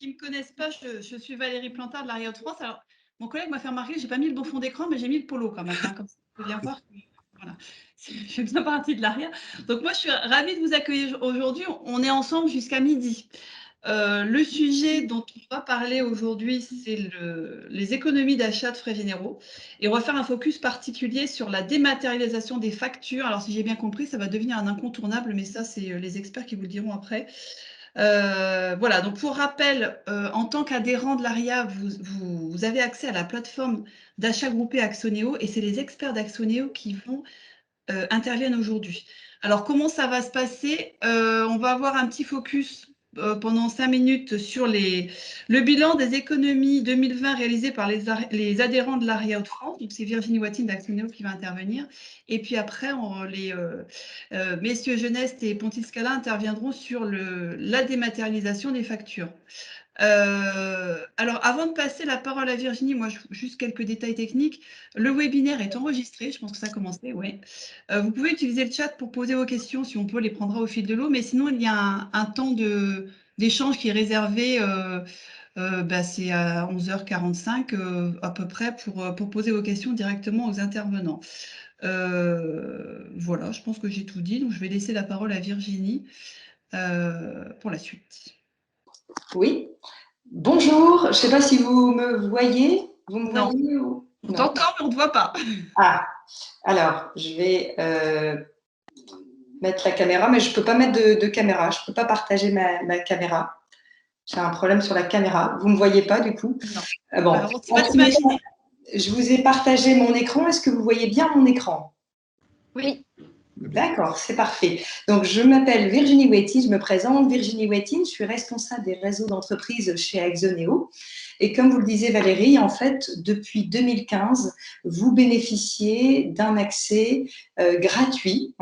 qui ne me connaissent pas, je suis Valérie Plantard de l'ARIA Hauts-de-France. Alors, mon collègue m'a fait remarquer que je n'ai pas mis le bon fond d'écran, mais j'ai mis le polo quand même, hein, comme ça, vous pouvez bien voir que voilà, je fais bien partie de l'ARIA. Donc, moi, je suis ravie de vous accueillir aujourd'hui. On est ensemble jusqu'à midi. Le sujet dont on va parler aujourd'hui, c'est les économies d'achat de frais généraux. Et on va faire un focus particulier sur la dématérialisation des factures. Alors, si j'ai bien compris, ça va devenir un incontournable, mais ça, c'est les experts qui vous le diront après. Voilà, donc pour rappel, en tant qu'adhérent de l'ARIA, vous avez accès à la plateforme d'achat groupé Axoneo et c'est les experts d'Axoneo qui interviennent aujourd'hui. Alors, comment ça va se passer? On va avoir un petit focus pendant 5 minutes sur le bilan des économies 2020 réalisées par les adhérents de l'ARIA Hauts-de-France. Donc, c'est Virginie Watine d'Axoneo qui va intervenir. Et puis après, messieurs Geneste et Pontiscala interviendront sur la dématérialisation des factures. Alors, avant de passer la parole à Virginie, moi, juste quelques détails techniques. Le webinaire est enregistré, je pense que ça a commencé, oui. Vous pouvez utiliser le chat pour poser vos questions, si on peut, les prendra au fil de l'eau, mais sinon, il y a un temps d'échange qui est réservé, c'est à 11h45 à peu près, pour poser vos questions directement aux intervenants. Voilà, je pense que j'ai tout dit, donc je vais laisser la parole à Virginie pour la suite. Oui. Bonjour, je ne sais pas si vous me voyez. Vous me Non. voyez ou... On t'entend, mais on ne te voit pas. Ah, alors, je vais mettre la caméra, mais je ne peux pas mettre de caméra. Je ne peux pas partager ma caméra. J'ai un problème sur la caméra. Vous ne me voyez pas, du coup? Non. Bon. Alors, tu vas t'imaginer. Je vous ai partagé mon écran. Est-ce que vous voyez bien mon écran? Oui. D'accord, c'est parfait. Donc, je m'appelle Virginie Watine, je me présente. Virginie Watine, je suis responsable des réseaux d'entreprises chez Axoneo. Et comme vous le disiez Valérie, en fait, depuis 2015, vous bénéficiez d'un accès gratuit.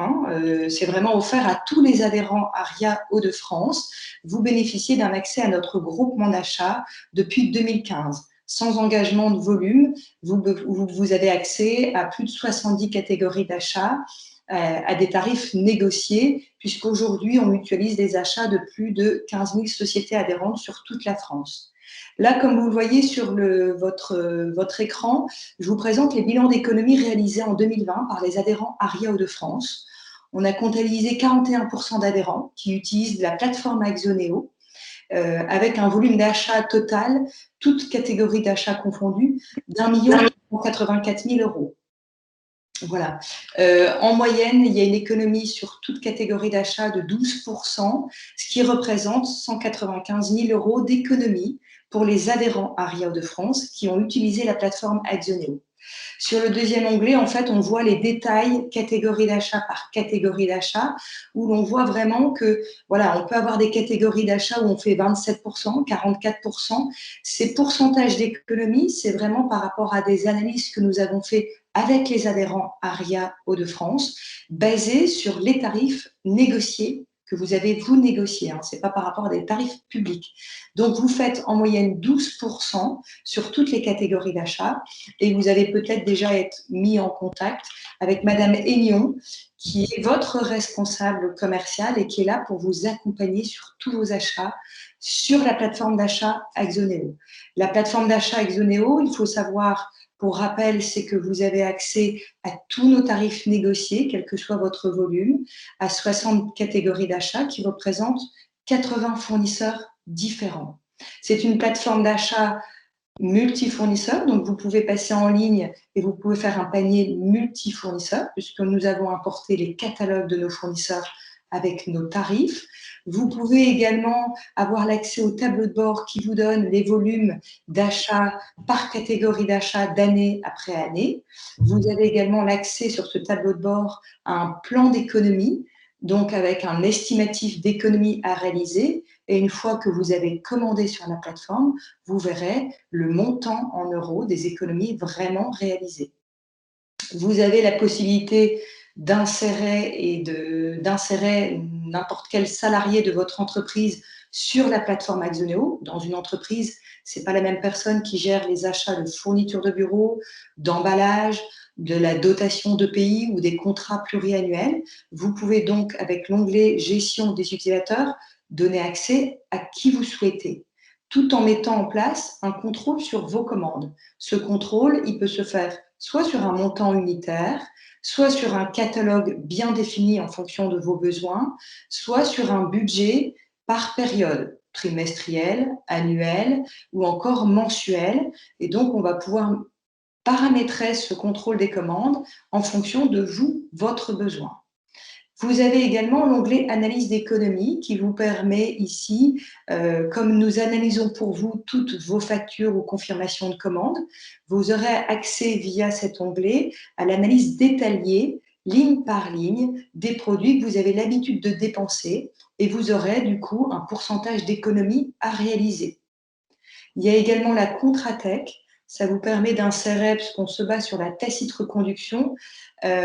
C'est vraiment offert à tous les adhérents ARIA Hauts-de-France. Vous bénéficiez d'un accès à notre groupement d'achat depuis 2015. Sans engagement de volume, vous avez accès à plus de 70 catégories d'achats à des tarifs négociés, puisqu'aujourd'hui, on mutualise des achats de plus de 15 000 sociétés adhérentes sur toute la France. Là, comme vous le voyez sur votre écran, je vous présente les bilans d'économie réalisés en 2020 par les adhérents ARIA Hauts-de-France. On a comptabilisé 41% d'adhérents qui utilisent la plateforme Axoneo, avec un volume d'achat total, toutes catégories d'achats confondues, d'1 084 000 €. Voilà. En moyenne, il y a une économie sur toute catégorie d'achat de 12%, ce qui représente 195 000 € d'économie pour les adhérents ARIA Hauts-de-France qui ont utilisé la plateforme Axoneo. Sur le deuxième onglet, en fait, on voit les détails catégorie d'achat par catégorie d'achat, où l'on voit vraiment que, voilà, on peut avoir des catégories d'achat où on fait 27%, 44%. Ces pourcentages d'économie, c'est vraiment par rapport à des analyses que nous avons fait avec les adhérents ARIA Hauts-de-France, basées sur les tarifs négociés que vous avez, vous, négociés. Ce n'est pas par rapport à des tarifs publics. Donc, vous faites en moyenne 12% sur toutes les catégories d'achat et vous allez peut-être déjà être mis en contact avec Madame Aignon, qui est votre responsable commercial et qui est là pour vous accompagner sur tous vos achats sur la plateforme d'achat Axoneo. La plateforme d'achat Axoneo, il faut savoir, pour rappel, c'est que vous avez accès à tous nos tarifs négociés, quel que soit votre volume, à 60 catégories d'achat qui représentent 80 fournisseurs différents. C'est une plateforme d'achat multi-fournisseurs, donc vous pouvez passer en ligne et vous pouvez faire un panier multi-fournisseurs puisque nous avons importé les catalogues de nos fournisseurs avec nos tarifs. Vous pouvez également avoir l'accès au tableau de bord qui vous donne les volumes d'achat par catégorie d'achat d'année après année. Vous avez également l'accès sur ce tableau de bord à un plan d'économie, donc avec un estimatif d'économie à réaliser. Et une fois que vous avez commandé sur la plateforme, vous verrez le montant en euros des économies vraiment réalisées. Vous avez la possibilité d'insérer n'importe quel salarié de votre entreprise sur la plateforme Axoneo. Dans une entreprise, ce n'est pas la même personne qui gère les achats de fournitures de bureau, d'emballage, de la dotation de pays ou des contrats pluriannuels. Vous pouvez donc, avec l'onglet Gestion des utilisateurs, donner accès à qui vous souhaitez. tout en mettant en place un contrôle sur vos commandes. Ce contrôle, il peut se faire soit sur un montant unitaire, soit sur un catalogue bien défini en fonction de vos besoins, soit sur un budget par période, trimestriel, annuel ou encore mensuel. Et donc, on va pouvoir paramétrer ce contrôle des commandes en fonction de vous, votre besoin. Vous avez également l'onglet Analyse d'économie qui vous permet ici, comme nous analysons pour vous toutes vos factures ou confirmations de commandes, vous aurez accès via cet onglet à l'analyse détaillée, ligne par ligne, des produits que vous avez l'habitude de dépenser et vous aurez du coup un pourcentage d'économie à réaliser. Il y a également la Contratech. Ça vous permet d'insérer, puisqu'on se base sur la tacite reconduction,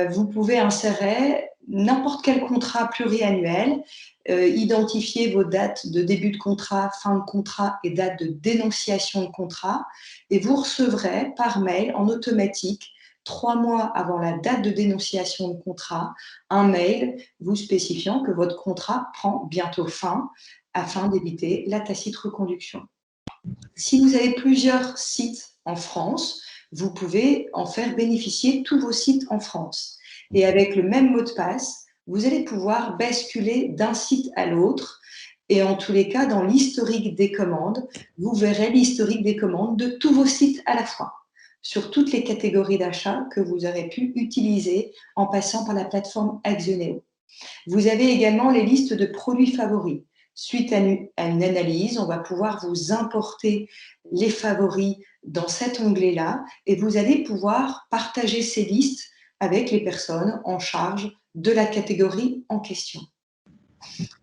vous pouvez insérer n'importe quel contrat pluriannuel, identifier vos dates de début de contrat, fin de contrat et date de dénonciation de contrat, et vous recevrez par mail en automatique 3 mois avant la date de dénonciation de contrat, un mail vous spécifiant que votre contrat prend bientôt fin afin d'éviter la tacite reconduction. Si vous avez plusieurs sites en France, vous pouvez en faire bénéficier tous vos sites en France. Et avec le même mot de passe, vous allez pouvoir basculer d'un site à l'autre. Et en tous les cas, dans l'historique des commandes, vous verrez l'historique des commandes de tous vos sites à la fois, sur toutes les catégories d'achat que vous aurez pu utiliser en passant par la plateforme Axioneo. Vous avez également les listes de produits favoris. Suite à une analyse, on va pouvoir vous importer les favoris dans cet onglet-là et vous allez pouvoir partager ces listes avec les personnes en charge de la catégorie en question.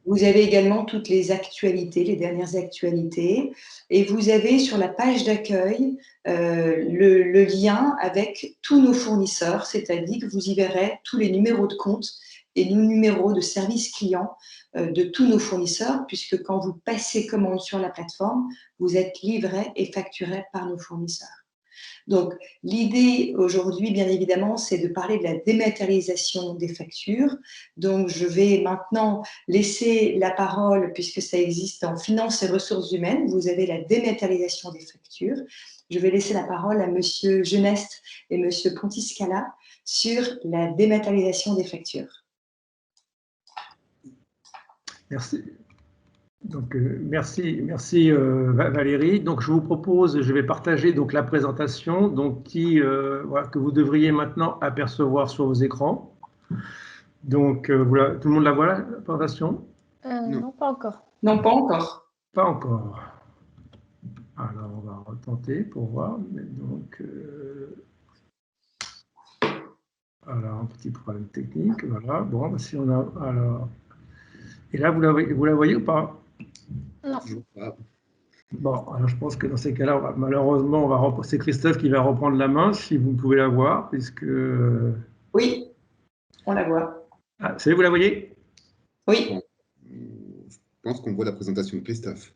Vous avez également toutes les actualités, les dernières actualités, et vous avez sur la page d'accueil le lien avec tous nos fournisseurs, c'est-à-dire que vous y verrez tous les numéros de compte et nos numéros de service client de tous nos fournisseurs, puisque quand vous passez commande sur la plateforme, vous êtes livré et facturé par nos fournisseurs. Donc, l'idée aujourd'hui, bien évidemment, c'est de parler de la dématérialisation des factures. Donc, je vais maintenant laisser la parole, puisque ça existe en finance et ressources humaines, vous avez la dématérialisation des factures. Je vais laisser la parole à Monsieur Geneste et Monsieur Pontiscala sur la dématérialisation des factures. Merci. Donc, merci Valérie. Donc, je vous propose, je vais partager donc la présentation donc, voilà, que vous devriez maintenant apercevoir sur vos écrans. Donc, voilà, tout le monde la voit, la présentation? Non, pas encore. Non, pas encore. Pas encore. Alors, on va retenter pour voir. Donc, alors, un petit problème technique. Voilà. Bon, si on a. Alors, et là, vous la voyez ou pas? Non. Bon, alors je pense que dans ces cas-là, malheureusement, c'est Christophe qui va reprendre la main, si vous pouvez la voir, puisque… Oui, on la voit. Ah, vous la voyez? Oui. Je pense qu'on voit la présentation de Christophe.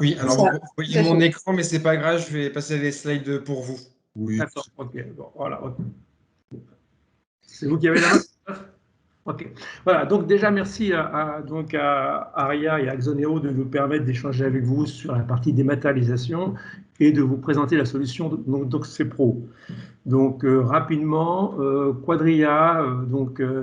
Oui, alors vous voyez mon écran, mais c'est pas grave, je vais passer les slides pour vous. Oui. D'accord, ok. Bon, voilà. Okay. C'est vous qui avez la main, Christophe? Ok. Voilà, donc déjà merci à Aria et à Axioneo de nous permettre d'échanger avec vous sur la partie dématérialisation et de vous présenter la solution DocSepro. Donc rapidement, Quadria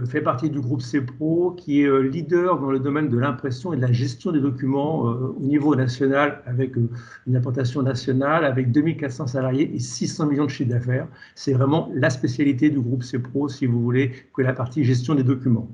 fait partie du groupe CEPRO qui est leader dans le domaine de l'impression et de la gestion des documents au niveau national avec une implantation nationale avec 2400 salariés et 600 millions de chiffre d'affaires. C'est vraiment la spécialité du groupe CEPRO, si vous voulez, que la partie gestion des documents.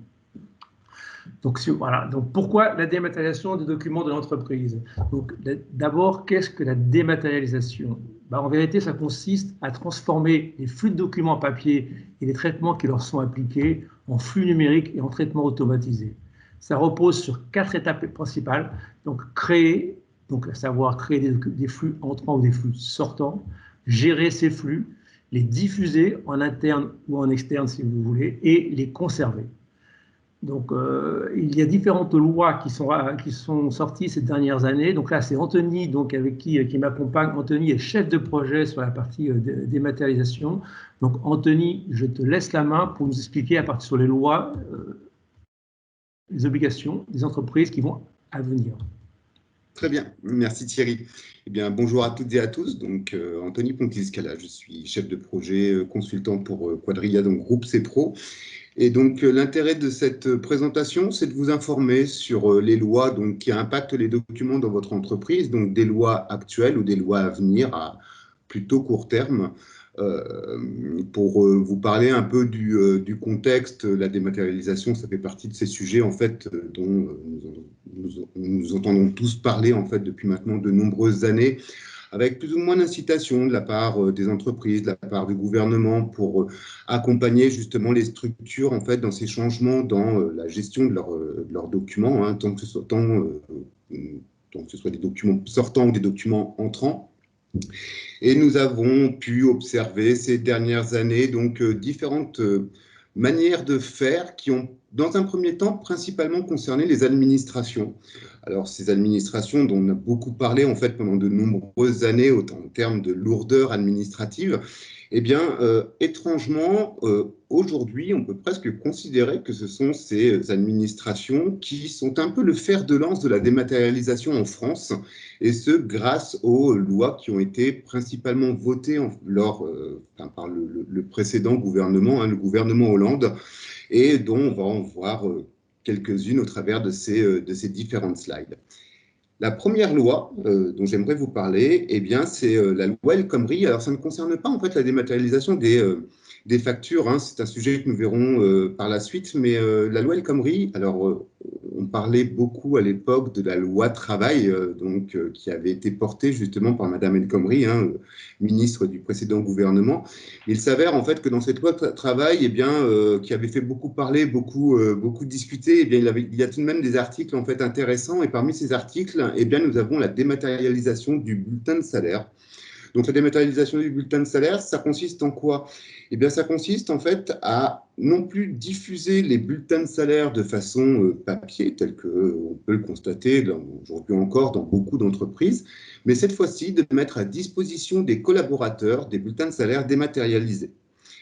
Donc, voilà. Donc, pourquoi la dématérialisation des documents de l'entreprise? Donc, d'abord, qu'est-ce que la dématérialisation? En vérité, ça consiste à transformer les flux de documents papier et les traitements qui leur sont appliqués en flux numériques et en traitements automatisés. Ça repose sur 4 étapes principales. Donc, à savoir créer des flux entrants ou des flux sortants, gérer ces flux, les diffuser en interne ou en externe si vous voulez, et les conserver. Donc, il y a différentes lois qui sont sorties ces dernières années. Donc là, c'est Anthony, avec qui m'accompagne. Anthony est chef de projet sur la partie dématérialisation. Donc, Anthony, je te laisse la main pour nous expliquer à partir sur les lois, les obligations des entreprises qui vont à venir. Très bien, merci Thierry. Eh bien, bonjour à toutes et à tous. Donc, Anthony Pontiscala, je suis chef de projet consultant pour Quadrilla, donc groupe CPRO. Et donc, l'intérêt de cette présentation, c'est de vous informer sur les lois donc, qui impactent les documents dans votre entreprise, donc des lois actuelles ou des lois à venir à plutôt court terme, pour vous parler un peu du contexte. La dématérialisation, ça fait partie de ces sujets en fait dont nous entendons tous parler en fait depuis maintenant de nombreuses années, avec plus ou moins d'incitation de la part des entreprises, de la part du gouvernement pour accompagner justement les structures en fait dans ces changements dans la gestion de leurs documents, hein, tant que ce soit des documents sortants ou des documents entrants. Et nous avons pu observer ces dernières années donc différentes manières de faire qui ont, dans un premier temps, principalement concerné les administrations. Alors, ces administrations dont on a beaucoup parlé en fait pendant de nombreuses années en termes de lourdeur administrative, eh bien, étrangement, aujourd'hui, on peut presque considérer que ce sont ces administrations qui sont un peu le fer de lance de la dématérialisation en France, et ce, grâce aux lois qui ont été principalement votées par le précédent gouvernement, hein, le gouvernement Hollande, et dont on va en voir quelques-unes au travers de ces différentes slides. La première loi dont j'aimerais vous parler, eh bien, c'est la loi El Khomri. Alors, ça ne concerne pas en fait la dématérialisation des factures, hein. C'est un sujet que nous verrons par la suite, mais la loi El Khomri, alors on parlait beaucoup à l'époque de la loi travail, qui avait été portée justement par Madame El Khomri, hein, ministre du précédent gouvernement. Il s'avère en fait que dans cette loi travail, eh bien, qui avait fait beaucoup parler, beaucoup discuter, eh bien, il y a tout de même des articles en fait intéressants, et parmi ces articles, eh bien, nous avons la dématérialisation du bulletin de salaire. Donc, la dématérialisation du bulletin de salaire, ça consiste en quoi? Eh bien, ça consiste en fait à non plus diffuser les bulletins de salaire de façon papier, tel qu'on peut le constater aujourd'hui encore dans beaucoup d'entreprises, mais cette fois-ci de mettre à disposition des collaborateurs des bulletins de salaire dématérialisés.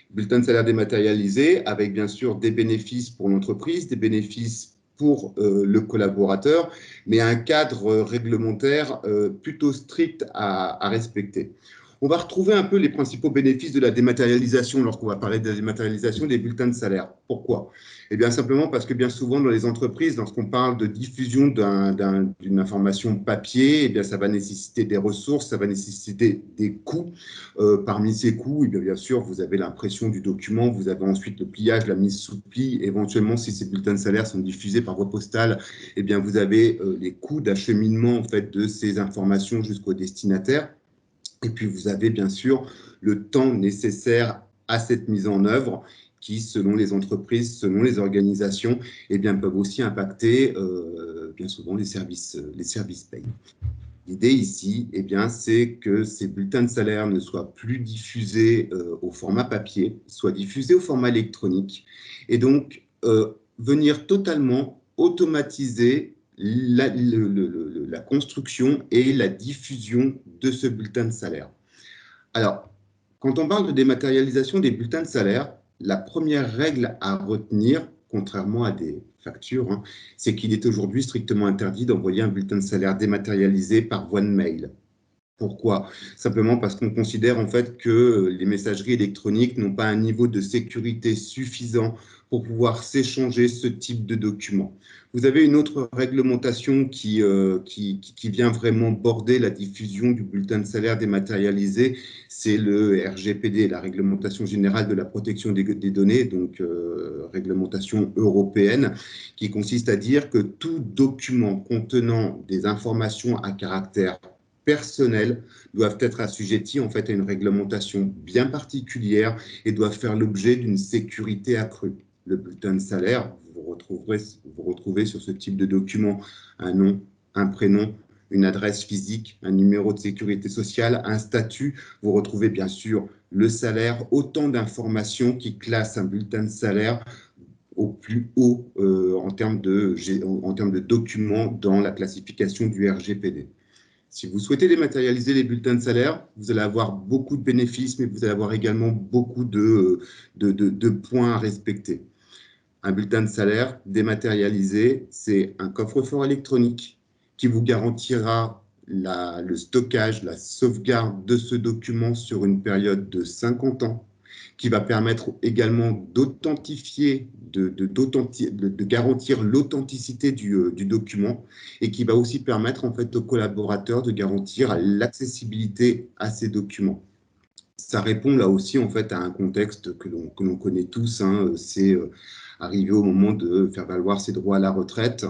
Bulletin de salaire dématérialisé avec bien sûr des bénéfices pour l'entreprise, des bénéfices pour le collaborateur, mais un cadre réglementaire plutôt strict à respecter. On va retrouver un peu les principaux bénéfices de la dématérialisation lorsqu'on va parler de la dématérialisation des bulletins de salaire. Pourquoi? Eh bien, simplement parce que bien souvent dans les entreprises, lorsqu'on parle de diffusion d'une information papier, eh bien, ça va nécessiter des ressources, ça va nécessiter des coûts. Parmi ces coûts, eh bien sûr, vous avez l'impression du document, vous avez ensuite le pliage, la mise sous pli. Éventuellement, si ces bulletins de salaire sont diffusés par voie postale, eh bien, vous avez les coûts d'acheminement en fait, de ces informations jusqu'au destinataire. Et puis, vous avez bien sûr le temps nécessaire à cette mise en œuvre qui, selon les entreprises, selon les organisations, eh bien, peuvent aussi impacter bien souvent les services payés. L'idée ici, eh bien, c'est que ces bulletins de salaire ne soient plus diffusés au format papier, soient diffusés au format électronique, et donc venir totalement automatiser la construction et la diffusion de ce bulletin de salaire. Alors, quand on parle de dématérialisation des bulletins de salaire, la première règle à retenir, contrairement à des factures, hein, c'est qu'il est aujourd'hui strictement interdit d'envoyer un bulletin de salaire dématérialisé par voie de mail. Pourquoi? Simplement parce qu'on considère en fait que les messageries électroniques n'ont pas un niveau de sécurité suffisant pour pouvoir s'échanger ce type de documents. Vous avez une autre réglementation qui vient vraiment border la diffusion du bulletin de salaire dématérialisé, c'est le RGPD, la Réglementation générale de la protection des données, donc réglementation européenne, qui consiste à dire que tout document contenant des informations à caractère personnels doivent être assujettis en fait à une réglementation bien particulière et doivent faire l'objet d'une sécurité accrue. Le bulletin de salaire, vous retrouvez sur ce type de document un nom, un prénom, une adresse physique, un numéro de sécurité sociale, un statut. Vous retrouvez bien sûr le salaire, autant d'informations qui classent un bulletin de salaire au plus haut en termes de documents dans la classification du RGPD. Si vous souhaitez dématérialiser les bulletins de salaire, vous allez avoir beaucoup de bénéfices, mais vous allez avoir également beaucoup de points à respecter. Un bulletin de salaire dématérialisé, c'est un coffre-fort électronique qui vous garantira le stockage, la sauvegarde de ce document sur une période de 50 ans, qui va permettre également d'authentifier, de garantir l'authenticité du document, et qui va aussi permettre en fait aux collaborateurs de garantir l'accessibilité à ces documents. Ça répond là aussi en fait à un contexte que l'on connaît tous, hein, c'est arriver au moment de faire valoir ses droits à la retraite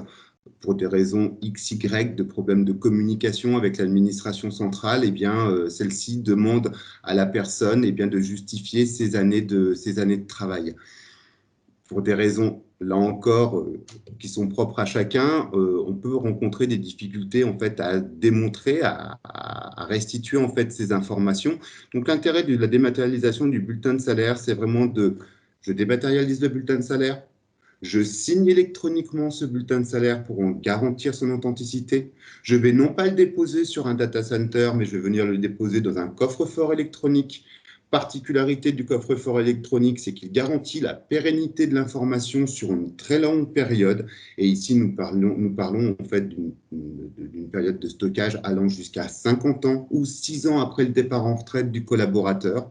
pour des raisons XY, de problèmes de communication avec l'administration centrale. Eh bien, celle-ci demande à la personne eh bien, de justifier ses années de travail. Pour des raisons, là encore, qui sont propres à chacun, on peut rencontrer des difficultés en fait, à démontrer, à restituer en fait, ces informations. Donc, l'intérêt de la dématérialisation du bulletin de salaire, c'est vraiment je dématérialise le bulletin de salaire, je signe électroniquement ce bulletin de salaire pour en garantir son authenticité. Je vais non pas le déposer sur un data center, mais je vais venir le déposer dans un coffre-fort électronique. Particularité du coffre-fort électronique, c'est qu'il garantit la pérennité de l'information sur une très longue période. Et ici, nous parlons en fait d'une période de stockage allant jusqu'à 50 ans ou 6 ans après le départ en retraite du collaborateur.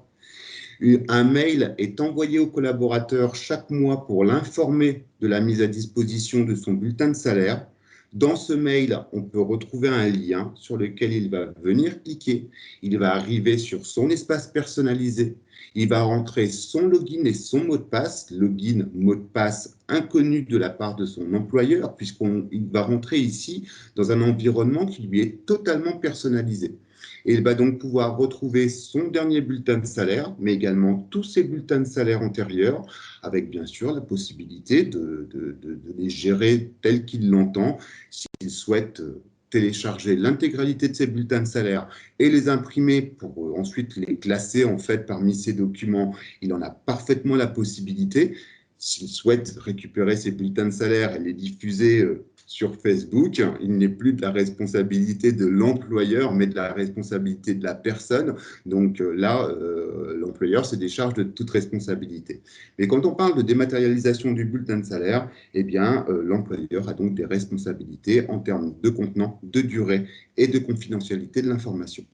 Un mail est envoyé au collaborateur chaque mois pour l'informer de la mise à disposition de son bulletin de salaire. Dans ce mail, on peut retrouver un lien sur lequel il va venir cliquer. Il va arriver sur son espace personnalisé. Il va rentrer son login et son mot de passe. Login, mot de passe inconnu de la part de son employeur, puisqu'il va rentrer ici dans un environnement qui lui est totalement personnalisé. Et il va donc pouvoir retrouver son dernier bulletin de salaire, mais également tous ses bulletins de salaire antérieurs, avec bien sûr la possibilité de les gérer tel qu'il l'entend. S'il souhaite télécharger l'intégralité de ses bulletins de salaire et les imprimer pour ensuite les classer en fait parmi ces documents, il en a parfaitement la possibilité. S'il souhaite récupérer ses bulletins de salaire et les diffuser sur Facebook, il n'est plus de la responsabilité de l'employeur, mais de la responsabilité de la personne. Donc là, l'employeur se décharge de toute responsabilité. Mais quand on parle de dématérialisation du bulletin de salaire, eh bien, l'employeur a donc des responsabilités en termes de contenant, de durée et de confidentialité de l'information.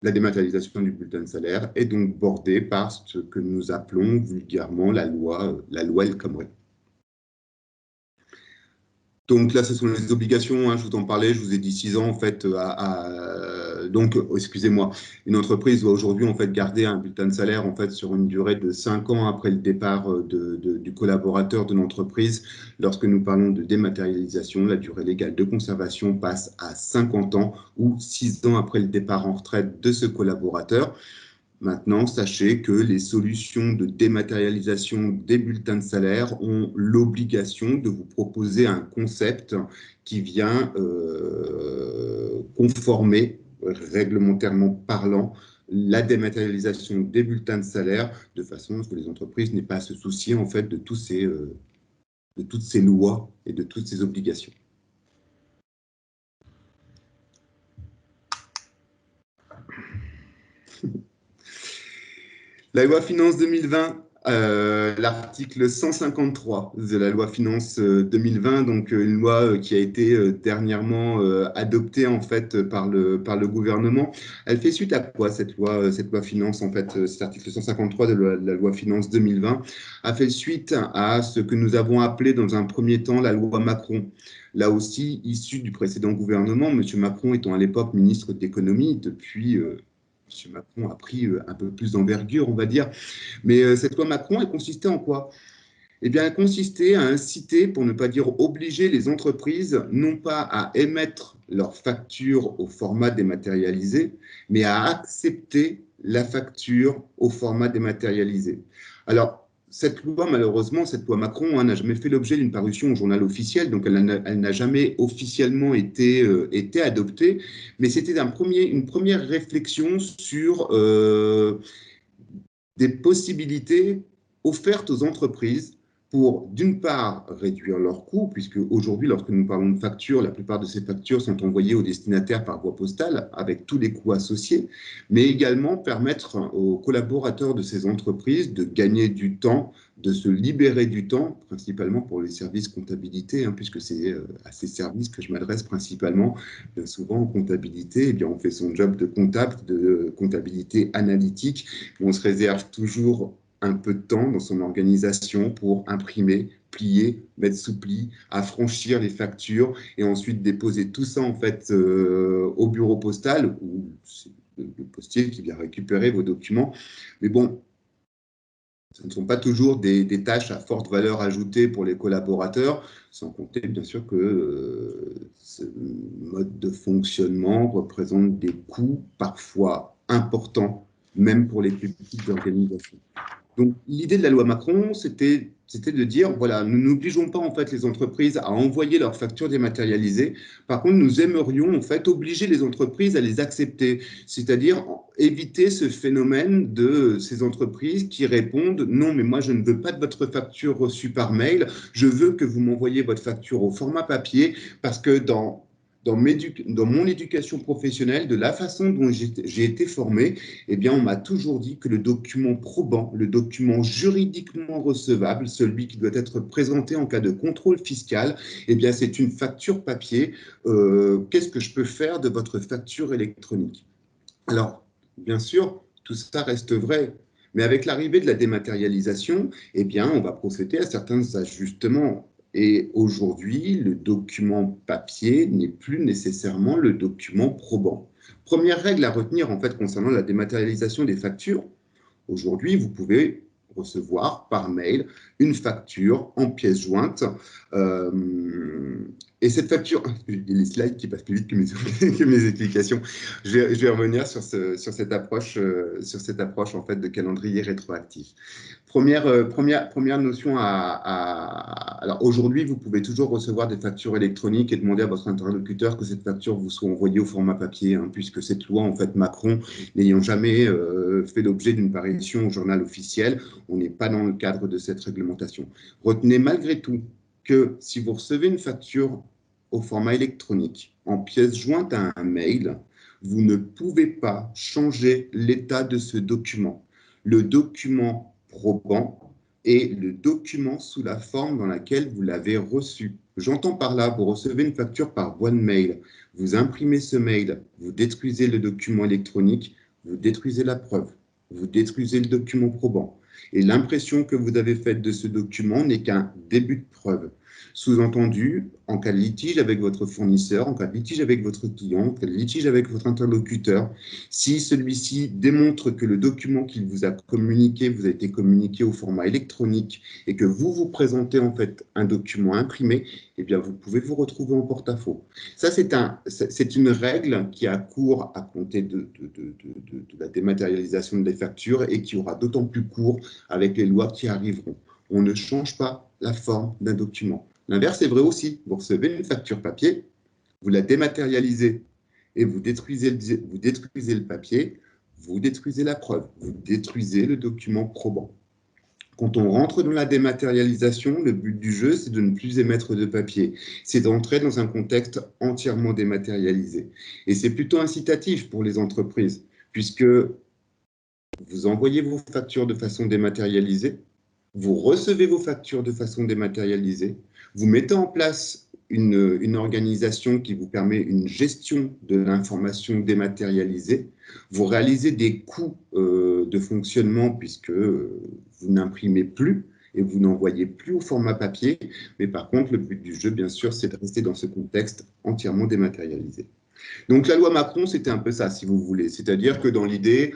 La dématérialisation du bulletin de salaire est donc bordée par ce que nous appelons vulgairement la loi El Khomri. Donc là, ce sont les obligations, hein, je vous en parlais, je vous ai dit 6 ans en fait. Donc, excusez-moi, une entreprise doit aujourd'hui en fait garder un bulletin de salaire en fait sur une durée de 5 ans après le départ du collaborateur de l'entreprise. Lorsque nous parlons de dématérialisation, la durée légale de conservation passe à 50 ans ou 6 ans après le départ en retraite de ce collaborateur. Maintenant, sachez que les solutions de dématérialisation des bulletins de salaire ont l'obligation de vous proposer un concept qui vient conformer, réglementairement parlant, la dématérialisation des bulletins de salaire de façon à ce que les entreprises n'aient pas à se soucier en fait de toutes ces lois et de toutes ces obligations. La loi Finance 2020, l'article 153 de la loi Finance 2020, donc une loi qui a été dernièrement adoptée en fait par le gouvernement. Elle fait suite à quoi cette loi Finance en fait, cet article 153 de la loi Finance 2020 a fait suite à ce que nous avons appelé dans un premier temps la loi Macron. Là aussi, issue du précédent gouvernement, M. Macron étant à l'époque ministre de l'économie, depuis M. Macron a pris un peu plus d'envergure, on va dire. Mais cette loi Macron, elle consistait en quoi? Eh bien, elle consistait à inciter, pour ne pas dire obliger les entreprises, non pas à émettre leurs factures au format dématérialisé, mais à accepter la facture au format dématérialisé. Alors, cette loi, malheureusement, cette loi Macron n'a jamais fait l'objet d'une parution au journal officiel, donc elle n'a jamais officiellement été adoptée, mais c'était une première réflexion sur des possibilités offertes aux entreprises pour, d'une part, réduire leurs coûts, puisque aujourd'hui, lorsque nous parlons de factures, la plupart de ces factures sont envoyées aux destinataires par voie postale, avec tous les coûts associés, mais également permettre aux collaborateurs de ces entreprises de gagner du temps, de se libérer du temps, principalement pour les services comptabilité, puisque c'est à ces services que je m'adresse principalement. Bien souvent, en comptabilité, eh bien, on fait son job de comptable, de comptabilité analytique, on se réserve toujours un peu de temps dans son organisation pour imprimer, plier, mettre sous pli, affranchir les factures et ensuite déposer tout ça en fait au bureau postal où c'est le postier qui vient récupérer vos documents. Mais bon, ce ne sont pas toujours des tâches à forte valeur ajoutée pour les collaborateurs, sans compter bien sûr que ce mode de fonctionnement représente des coûts parfois importants, même pour les plus petites organisations. Donc, l'idée de la loi Macron, c'était de dire, voilà, nous n'obligeons pas en fait les entreprises à envoyer leurs factures dématérialisées. Par contre, nous aimerions en fait obliger les entreprises à les accepter, c'est-à-dire éviter ce phénomène de ces entreprises qui répondent, non, mais moi je ne veux pas de votre facture reçue par mail, je veux que vous m'envoyiez votre facture au format papier parce que dans mon éducation professionnelle, de la façon dont j'ai été formé, eh bien, on m'a toujours dit que le document probant, le document juridiquement recevable, celui qui doit être présenté en cas de contrôle fiscal, eh bien, c'est une facture papier. Qu'est-ce que je peux faire de votre facture électronique? Alors, bien sûr, tout ça reste vrai. Mais avec l'arrivée de la dématérialisation, eh bien, on va procéder à certains ajustements. Et aujourd'hui, le document papier n'est plus nécessairement le document probant. Première règle à retenir en fait concernant la dématérialisation des factures. Aujourd'hui, vous pouvez recevoir par mail une facture en pièces jointes. Et cette facture, il y a les slides qui passent plus vite que mes explications. Je vais revenir sur cette approche en fait de calendrier rétroactif. Première notion alors aujourd'hui, vous pouvez toujours recevoir des factures électroniques et demander à votre interlocuteur que cette facture vous soit envoyée au format papier, puisque cette loi, en fait, Macron, n'ayant jamais fait l'objet d'une parution au journal officiel, on n'est pas dans le cadre de cette réglementation. Retenez malgré tout que si vous recevez une facture au format électronique en pièce jointe à un mail, vous ne pouvez pas changer l'état de ce document. Le document probant est le document sous la forme dans laquelle vous l'avez reçu. J'entends par là, vous recevez une facture par boîte mail, vous imprimez ce mail, vous détruisez le document électronique, vous détruisez la preuve, vous détruisez le document probant. Et l'impression que vous avez faite de ce document n'est qu'un début de preuve. Sous-entendu, en cas de litige avec votre fournisseur, en cas de litige avec votre client, en cas de litige avec votre interlocuteur, si celui-ci démontre que le document qu'il vous a communiqué vous a été communiqué au format électronique et que vous vous présentez en fait un document imprimé, eh bien vous pouvez vous retrouver en porte-à-faux. Ça, c'est une règle qui a cours à compter de la dématérialisation des factures et qui aura d'autant plus cours avec les lois qui arriveront. On ne change pas la forme d'un document. L'inverse est vrai aussi. Vous recevez une facture papier, vous la dématérialisez et vous détruisez le papier, vous détruisez la preuve, vous détruisez le document probant. Quand on rentre dans la dématérialisation, le but du jeu, c'est de ne plus émettre de papier. C'est d'entrer dans un contexte entièrement dématérialisé. Et c'est plutôt incitatif pour les entreprises, puisque vous envoyez vos factures de façon dématérialisée, vous recevez vos factures de façon dématérialisée, vous mettez en place une organisation qui vous permet une gestion de l'information dématérialisée, vous réalisez des coûts de fonctionnement puisque vous n'imprimez plus et vous n'envoyez plus au format papier, mais par contre, le but du jeu, bien sûr, c'est de rester dans ce contexte entièrement dématérialisé. Donc la loi Macron, c'était un peu ça, si vous voulez, c'est-à-dire que dans l'idée,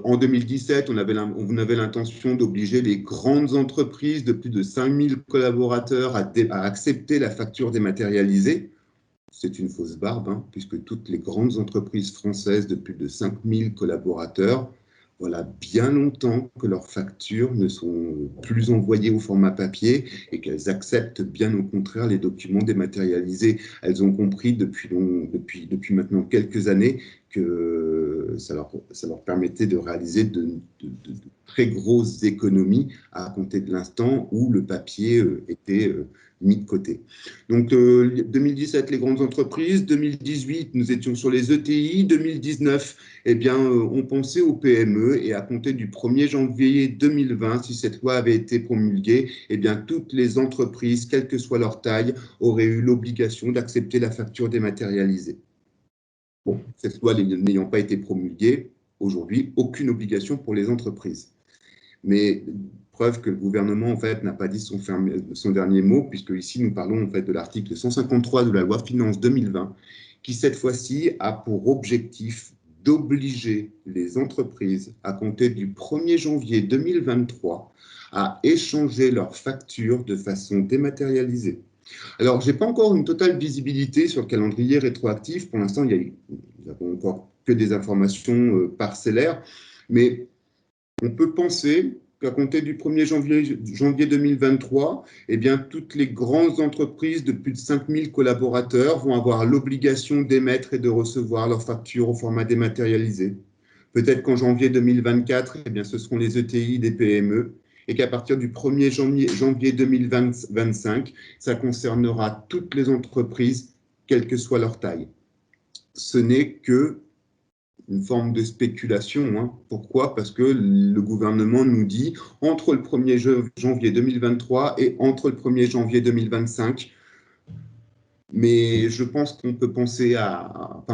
en 2017, on avait l'intention d'obliger les grandes entreprises de plus de 5000 collaborateurs à accepter la facture dématérialisée. C'est une fausse barbe, puisque toutes les grandes entreprises françaises de plus de 5000 collaborateurs voilà bien longtemps que leurs factures ne sont plus envoyées au format papier et qu'elles acceptent bien au contraire les documents dématérialisés. Elles ont compris depuis maintenant quelques années que ça leur permettait de réaliser de très grosses économies à compter de l'instant où le papier était mis de côté. Donc 2017, les grandes entreprises, 2018, nous étions sur les ETI, 2019, eh bien, on pensait aux PME et à compter du 1er janvier 2020, si cette loi avait été promulguée, eh bien, toutes les entreprises, quelle que soit leur taille, auraient eu l'obligation d'accepter la facture dématérialisée. Bon, cette loi n'ayant pas été promulguée, aujourd'hui, aucune obligation pour les entreprises. Mais preuve que le gouvernement en fait n'a pas dit son dernier mot, puisque ici nous parlons en fait de l'article 153 de la loi Finance 2020, qui cette fois-ci a pour objectif d'obliger les entreprises à compter du 1er janvier 2023 à échanger leurs factures de façon dématérialisée. Alors, je n'ai pas encore une totale visibilité sur le calendrier rétroactif. Pour l'instant, nous n'avons encore que des informations parcellaires, mais on peut penser qu'à compter du 1er janvier 2023, eh bien, toutes les grandes entreprises de plus de 5000 collaborateurs vont avoir l'obligation d'émettre et de recevoir leurs factures au format dématérialisé. Peut-être qu'en janvier 2024, eh bien, ce seront les ETI des PME et qu'à partir du 1er janvier 2025, ça concernera toutes les entreprises, quelle que soit leur taille. Ce n'est que une forme de spéculation. Hein. Pourquoi? Parce que le gouvernement nous dit entre le 1er janvier 2023 et entre le 1er janvier 2025. Mais je pense qu'on peut penser à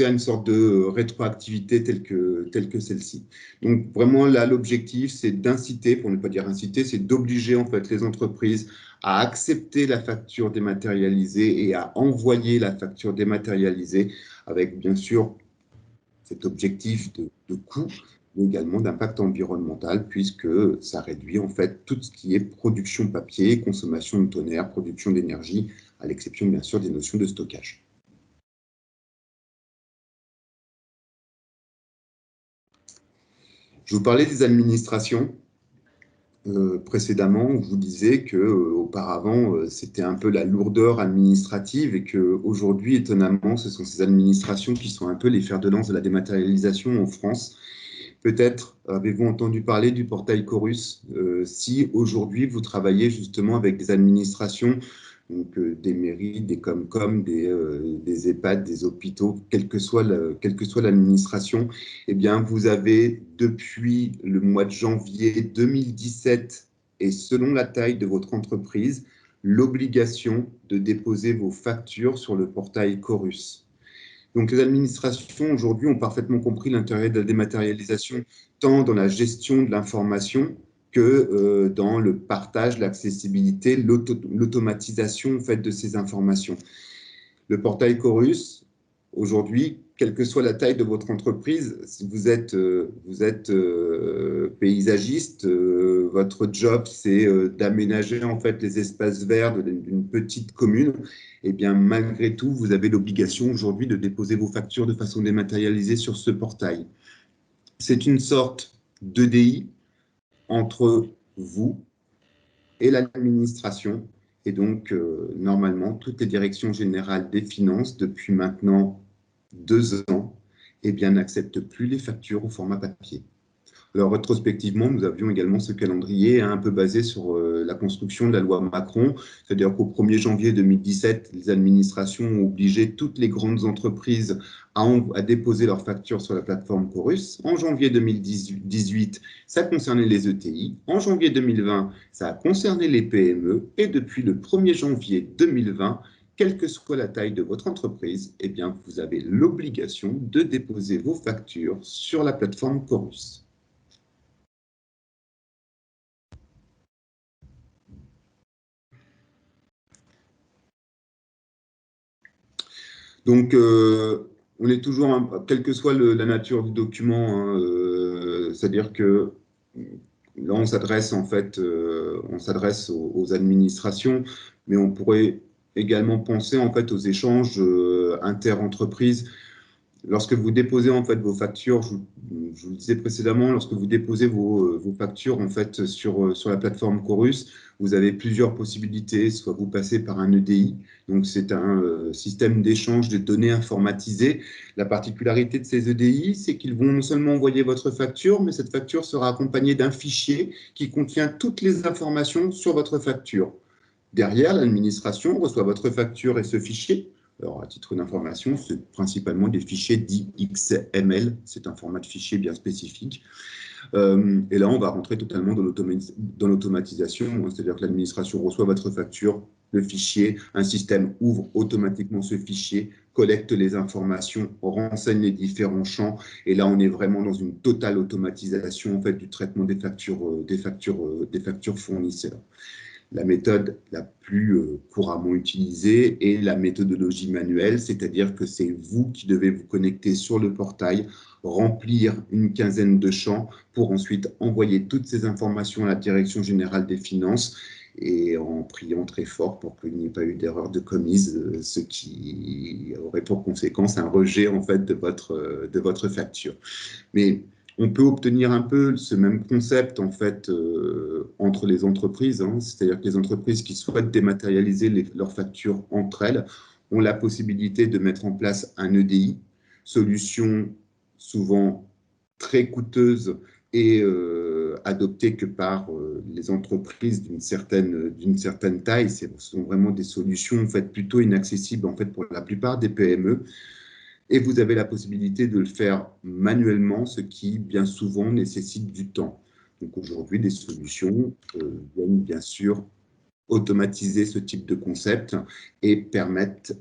une sorte de rétroactivité telle que celle-ci. Donc vraiment là, l'objectif, c'est d'inciter, pour ne pas dire inciter, c'est d'obliger en fait les entreprises à accepter la facture dématérialisée et à envoyer la facture dématérialisée avec bien sûr cet objectif de coût, mais également d'impact environnemental, puisque ça réduit en fait tout ce qui est production papier, consommation de tonnerre, production d'énergie, à l'exception bien sûr des notions de stockage. Je vous parlais des administrations. Précédemment, on vous disait qu'auparavant, c'était un peu la lourdeur administrative et qu'aujourd'hui, étonnamment, ce sont ces administrations qui sont un peu les fers de lance de la dématérialisation en France. Peut-être avez-vous entendu parler du portail Chorus. Si aujourd'hui, vous travaillez justement avec des administrations, donc des mairies, des Comcom, des EHPAD, des hôpitaux, quelle que soit l'administration, eh bien, vous avez depuis le mois de janvier 2017, et selon la taille de votre entreprise, l'obligation de déposer vos factures sur le portail Chorus. Donc, les administrations aujourd'hui ont parfaitement compris l'intérêt de la dématérialisation, tant dans la gestion de l'information que dans le partage, l'accessibilité, l'automatisation en fait, de ces informations. Le portail Chorus, aujourd'hui, quelle que soit la taille de votre entreprise, si vous êtes paysagiste, votre job, c'est d'aménager en fait les espaces verts d'une petite commune, eh bien, malgré tout, vous avez l'obligation aujourd'hui de déposer vos factures de façon dématérialisée sur ce portail. C'est une sorte d'EDI entre vous et l'administration. Et donc, normalement, toutes les directions générales des finances, depuis maintenant 2 ans, eh bien, n'acceptent plus les factures au format papier. Alors, rétrospectivement, nous avions également ce calendrier un peu basé sur la construction de la loi Macron, c'est-à-dire qu'au 1er janvier 2017, les administrations ont obligé toutes les grandes entreprises à déposer leurs factures sur la plateforme Chorus. En janvier 2018, ça concernait les ETI. En janvier 2020, ça a concerné les PME. Et depuis le 1er janvier 2020, quelle que soit la taille de votre entreprise, eh bien, vous avez l'obligation de déposer vos factures sur la plateforme Chorus. Donc, on est toujours, quelle que soit la nature du document, hein, c'est-à-dire que là, on s'adresse en fait, aux administrations, mais on pourrait également penser en fait aux échanges inter-entreprises. lorsque vous déposez en fait vos factures, je vous le disais précédemment, lorsque vous déposez vos factures en fait sur la plateforme Chorus, vous avez plusieurs possibilités. Soit vous passez par un EDI, donc c'est un système d'échange de données informatisé. La particularité de ces EDI, c'est qu'ils vont non seulement envoyer votre facture, mais cette facture sera accompagnée d'un fichier qui contient toutes les informations sur votre facture. Derrière, l'administration reçoit votre facture et ce fichier. Alors, à titre d'information, c'est principalement des fichiers dits XML. C'est un format de fichier bien spécifique. Et là, on va rentrer totalement dans l'automatisation. C'est-à-dire que l'administration reçoit votre facture, le fichier, un système ouvre automatiquement ce fichier, collecte les informations, renseigne les différents champs. Et là, on est vraiment dans une totale automatisation en fait, du traitement des factures fournisseurs. La méthode la plus couramment utilisée est la méthodologie manuelle, c'est-à-dire que c'est vous qui devez vous connecter sur le portail, remplir une quinzaine de champs pour ensuite envoyer toutes ces informations à la Direction générale des finances et en priant très fort pour qu'il n'y ait pas eu d'erreur de commise, ce qui aurait pour conséquence un rejet en fait, de votre facture. Mais on peut obtenir un peu ce même concept en fait entre les entreprises, hein, c'est-à-dire que les entreprises qui souhaitent dématérialiser leurs factures entre elles ont la possibilité de mettre en place un EDI, solution souvent très coûteuse et adoptée que par les entreprises d'une certaine taille. Ce sont vraiment des solutions en fait, plutôt inaccessibles en fait, pour la plupart des PME. Et vous avez la possibilité de le faire manuellement, ce qui, bien souvent, nécessite du temps. Donc aujourd'hui, des solutions viennent bien sûr automatiser ce type de concept et permettent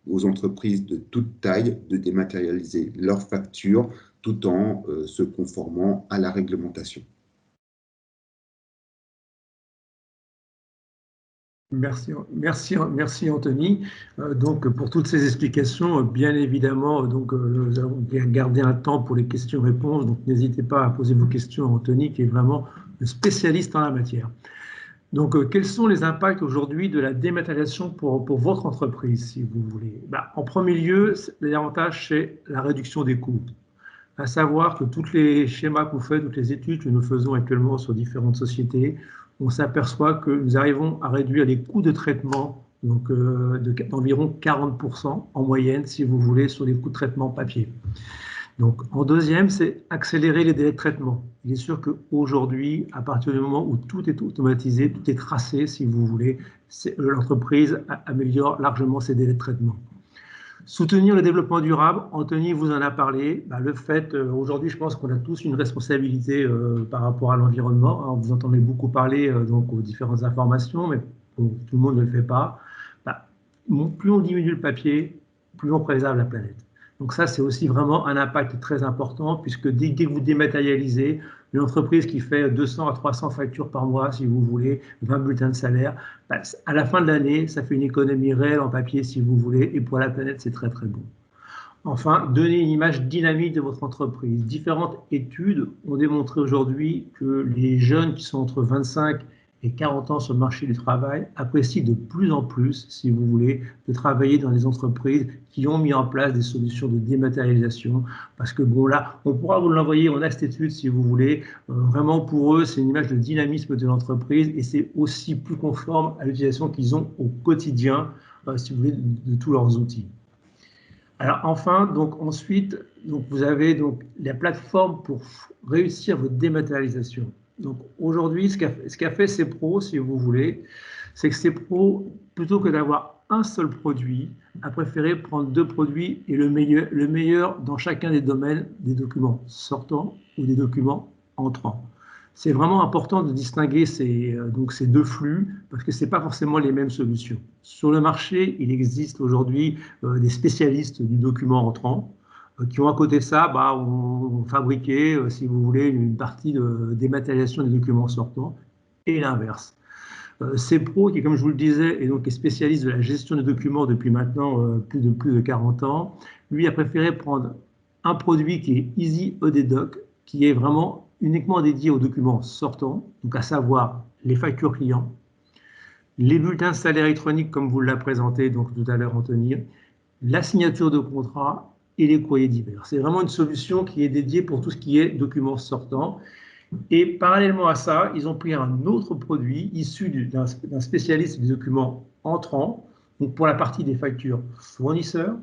aux entreprises de toute taille de dématérialiser leurs factures tout en se conformant à la réglementation. Merci Anthony. Donc pour toutes ces explications, bien évidemment, donc nous allons garder un temps pour les questions-réponses. Donc n'hésitez pas à poser vos questions à Anthony, qui est vraiment le spécialiste en la matière. Donc quels sont les impacts aujourd'hui de la dématérialisation pour votre entreprise, si vous voulez? En premier lieu, l'avantage c'est la réduction des coûts. À savoir que tous les schémas que vous faites, toutes les études que nous faisons actuellement sur différentes sociétés, on s'aperçoit que nous arrivons à réduire les coûts de traitement d'environ 40% en moyenne, si vous voulez, sur les coûts de traitement papier. Donc, en deuxième, c'est accélérer les délais de traitement. Il est sûr qu'aujourd'hui, à partir du moment où tout est automatisé, tout est tracé, si vous voulez, l'entreprise améliore largement ses délais de traitement. Soutenir le développement durable, Anthony vous en a parlé. Le fait, aujourd'hui, je pense qu'on a tous une responsabilité par rapport à l'environnement. Vous entendez beaucoup parler donc aux différentes informations, mais tout le monde ne le fait pas. Plus on diminue le papier, plus on préserve la planète. Donc ça, c'est aussi vraiment un impact très important, puisque dès que vous dématérialisez, une entreprise qui fait 200 à 300 factures par mois, si vous voulez, 20 bulletins de salaire, à la fin de l'année, ça fait une économie réelle en papier, si vous voulez, et pour la planète, c'est très, très bon. Enfin, donner une image dynamique de votre entreprise. Différentes études ont démontré aujourd'hui que les jeunes qui sont entre 25 et 40 ans sur le marché du travail apprécient de plus en plus, si vous voulez, de travailler dans des entreprises qui ont mis en place des solutions de dématérialisation. Parce que bon, là, on pourra vous l'envoyer, on a cette étude, si vous voulez. Vraiment, pour eux, c'est une image de dynamisme de l'entreprise et c'est aussi plus conforme à l'utilisation qu'ils ont au quotidien, si vous voulez, de tous leurs outils. Alors enfin, donc ensuite, donc vous avez donc la plateforme pour réussir votre dématérialisation. Donc aujourd'hui, ce qu'a fait CEPRO, si vous voulez, c'est que CEPRO, plutôt que d'avoir un seul produit, a préféré prendre deux produits et le meilleur dans chacun des domaines, des documents sortants ou des documents entrants. C'est vraiment important de distinguer ces deux flux parce que ce n'est pas forcément les mêmes solutions. Sur le marché, il existe aujourd'hui des spécialistes du document entrant qui ont à côté de ça ont fabriqué, si vous voulez, une partie de dématérialisation des documents sortants et l'inverse. CEPRO, qui, comme je vous le disais, est spécialiste de la gestion des documents depuis maintenant plus de 40 ans, lui a préféré prendre un produit qui est Easy EDDoc, qui est vraiment uniquement dédié aux documents sortants, donc à savoir les factures clients, les bulletins de salaire électroniques, comme vous l'a présenté donc tout à l'heure Anthony, la signature de contrat et les courriers divers. C'est vraiment une solution qui est dédiée pour tout ce qui est documents sortants. Et parallèlement à ça, ils ont pris un autre produit issu d'un spécialiste des documents entrants, donc pour la partie des factures fournisseurs,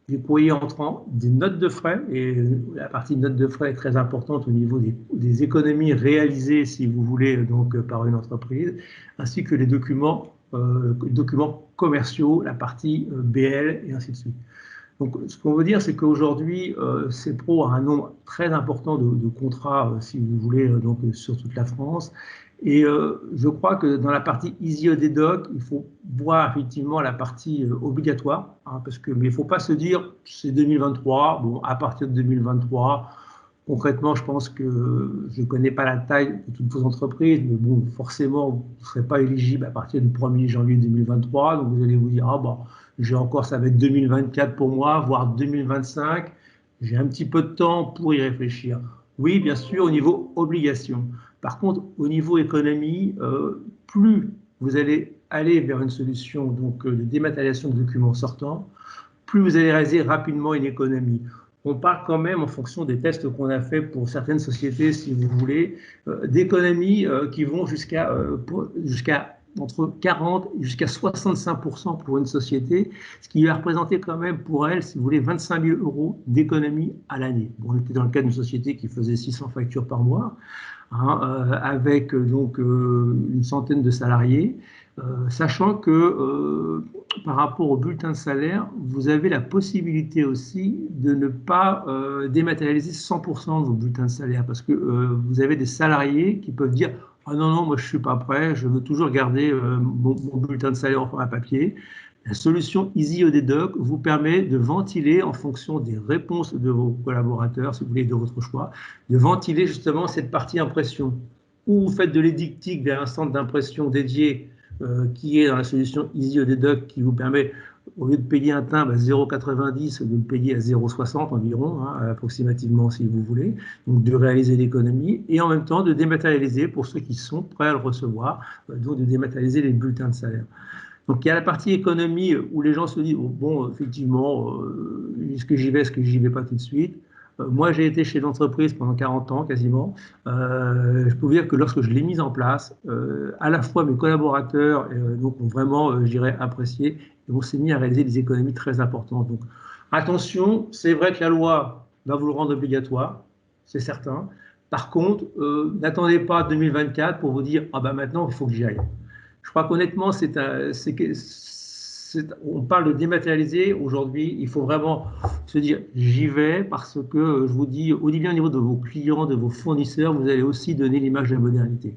des courriers entrants, des notes de frais, et la partie notes de frais est très importante au niveau des économies réalisées, si vous voulez, donc par une entreprise, ainsi que les documents commerciaux, la partie BL et ainsi de suite. Donc, ce qu'on veut dire, c'est qu'aujourd'hui, CEPRO a un nombre très important de contrats, si vous voulez, donc, sur toute la France. Et je crois que dans la partie EasyEDoc, il faut voir effectivement la partie obligatoire, hein, mais il ne faut pas se dire c'est 2023, bon, à partir de 2023, concrètement, je pense que je ne connais pas la taille de toutes vos entreprises, mais bon, forcément, vous ne serez pas éligible à partir du 1er janvier 2023, donc vous allez vous dire, ah bon, j'ai encore, ça va être 2024 pour moi, voire 2025, j'ai un petit peu de temps pour y réfléchir. Oui, bien sûr, au niveau obligation. Par contre, au niveau économie, plus vous allez aller vers une solution donc, de dématérialisation de documents sortants, plus vous allez réaliser rapidement une économie. On parle quand même, en fonction des tests qu'on a fait pour certaines sociétés, si vous voulez, d'économies qui vont jusqu'à entre 40 et jusqu'à 65% pour une société, ce qui va représenter quand même pour elle, si vous voulez, 25 000 € d'économie à l'année. Bon, on était dans le cas d'une société qui faisait 600 factures par mois, hein, avec donc une centaine de salariés, sachant que par rapport au bulletin de salaire, vous avez la possibilité aussi de ne pas dématérialiser 100% de vos bulletins de salaire, parce que vous avez des salariés qui peuvent dire « Ah non, non, moi je ne suis pas prêt, je veux toujours garder mon bulletin de salaire en format papier ». La solution EasyEDoc vous permet de ventiler en fonction des réponses de vos collaborateurs, si vous voulez, de votre choix, de ventiler justement cette partie impression. Ou vous faites de l'édictique vers un centre d'impression dédié qui est dans la solution EasyEDoc qui vous permet, au lieu de payer un timbre à 0,90, de le payer à 0,60 environ, hein, approximativement si vous voulez, donc de réaliser l'économie et en même temps de dématérialiser pour ceux qui sont prêts à le recevoir, donc de dématérialiser les bulletins de salaire. Donc, il y a la partie économie où les gens se disent, oh, bon, effectivement, est-ce que j'y vais, est-ce que j'y vais pas tout de suite? Moi, j'ai été chez l'entreprise pendant 40 ans quasiment. Je peux vous dire que lorsque je l'ai mise en place, à la fois mes collaborateurs donc, ont vraiment, je dirais, apprécié et on s'est mis à réaliser des économies très importantes. Donc, attention, c'est vrai que la loi va vous le rendre obligatoire, c'est certain. Par contre, n'attendez pas 2024 pour vous dire, ah ben maintenant, il faut que j'y aille. Je crois qu'honnêtement, on parle de dématérialiser. Aujourd'hui, il faut vraiment se dire j'y vais parce que je vous dis, aussi bien au niveau de vos clients, de vos fournisseurs, vous allez aussi donner l'image de la modernité.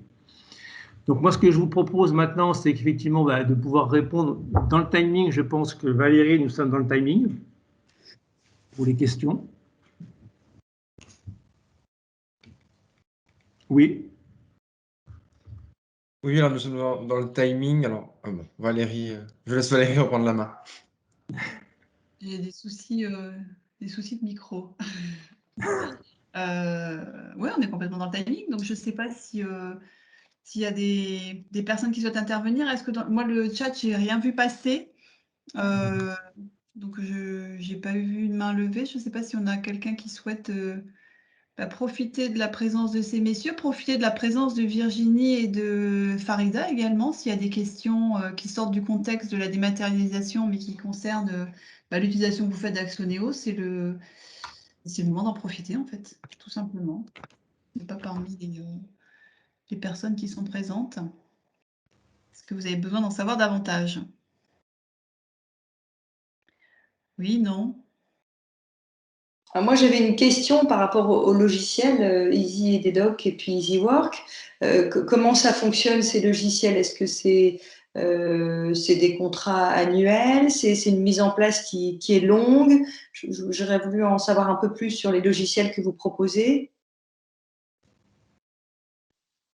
Donc moi, ce que je vous propose maintenant, c'est qu'effectivement, de pouvoir répondre dans le timing. Je pense que Valérie, nous sommes dans le timing pour les questions. Oui. Oui, alors nous sommes dans le timing. Alors, bon, Valérie, je laisse Valérie reprendre la main. J'ai des soucis de micro. Oui, on est complètement dans le timing, donc je ne sais pas s'il y a des personnes qui souhaitent intervenir. Est-ce que moi, le chat, je n'ai rien vu passer. Donc, je n'ai pas vu une main levée. Je ne sais pas si on a quelqu'un qui souhaite profiter de la présence de ces messieurs, profiter de la présence de Virginie et de Farida également, s'il y a des questions qui sortent du contexte de la dématérialisation, mais qui concernent l'utilisation que vous faites d'Axoneo, c'est le moment d'en profiter, en fait, tout simplement. C'est pas parmi les personnes qui sont présentes. Est-ce que vous avez besoin d'en savoir davantage? Oui, non? Alors moi, j'avais une question par rapport au logiciel EasyEDoc et puis EasyWork. Comment ça fonctionne, ces logiciels? Est-ce que c'est des contrats annuels? C'est une mise en place qui est longue? J'aurais voulu en savoir un peu plus sur les logiciels que vous proposez.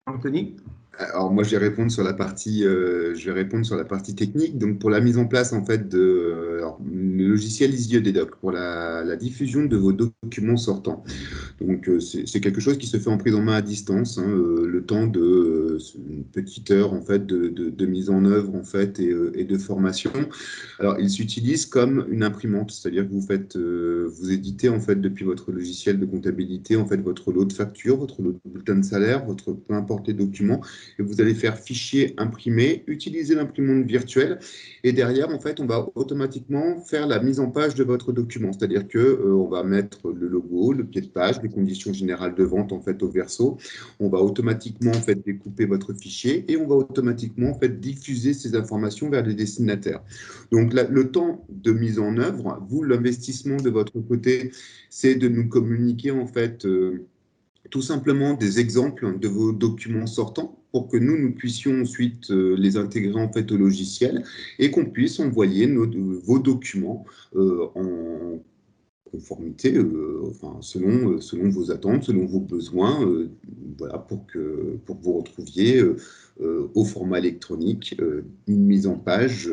Anthony? Alors moi, je vais répondre sur la partie, technique. Donc pour la mise en place en fait le logiciel EasyEDoc pour la diffusion de vos documents sortants. Donc c'est quelque chose qui se fait en prise en main à distance, hein, le temps de une petite heure en fait de mise en œuvre en fait et de formation. Alors il s'utilise comme une imprimante, c'est-à-dire que vous éditez en fait depuis votre logiciel de comptabilité en fait votre lot de factures, votre lot de bulletin de salaire, peu importe les documents. Et vous allez faire fichier imprimer, utiliser l'imprimante virtuelle et derrière, en fait, on va automatiquement faire la mise en page de votre document. C'est-à-dire qu'on va mettre le logo, le pied de page, les conditions générales de vente en fait, au verso. On va automatiquement en fait, découper votre fichier et on va automatiquement en fait, diffuser ces informations vers les destinataires. Donc, le temps de mise en œuvre, vous, l'investissement de votre côté, c'est de nous communiquer en fait tout simplement des exemples de vos documents sortants pour que nous puissions ensuite les intégrer en fait au logiciel et qu'on puisse envoyer vos documents en conformité, selon vos attentes, selon vos besoins, voilà, pour que vous retrouviez au format électronique une mise en page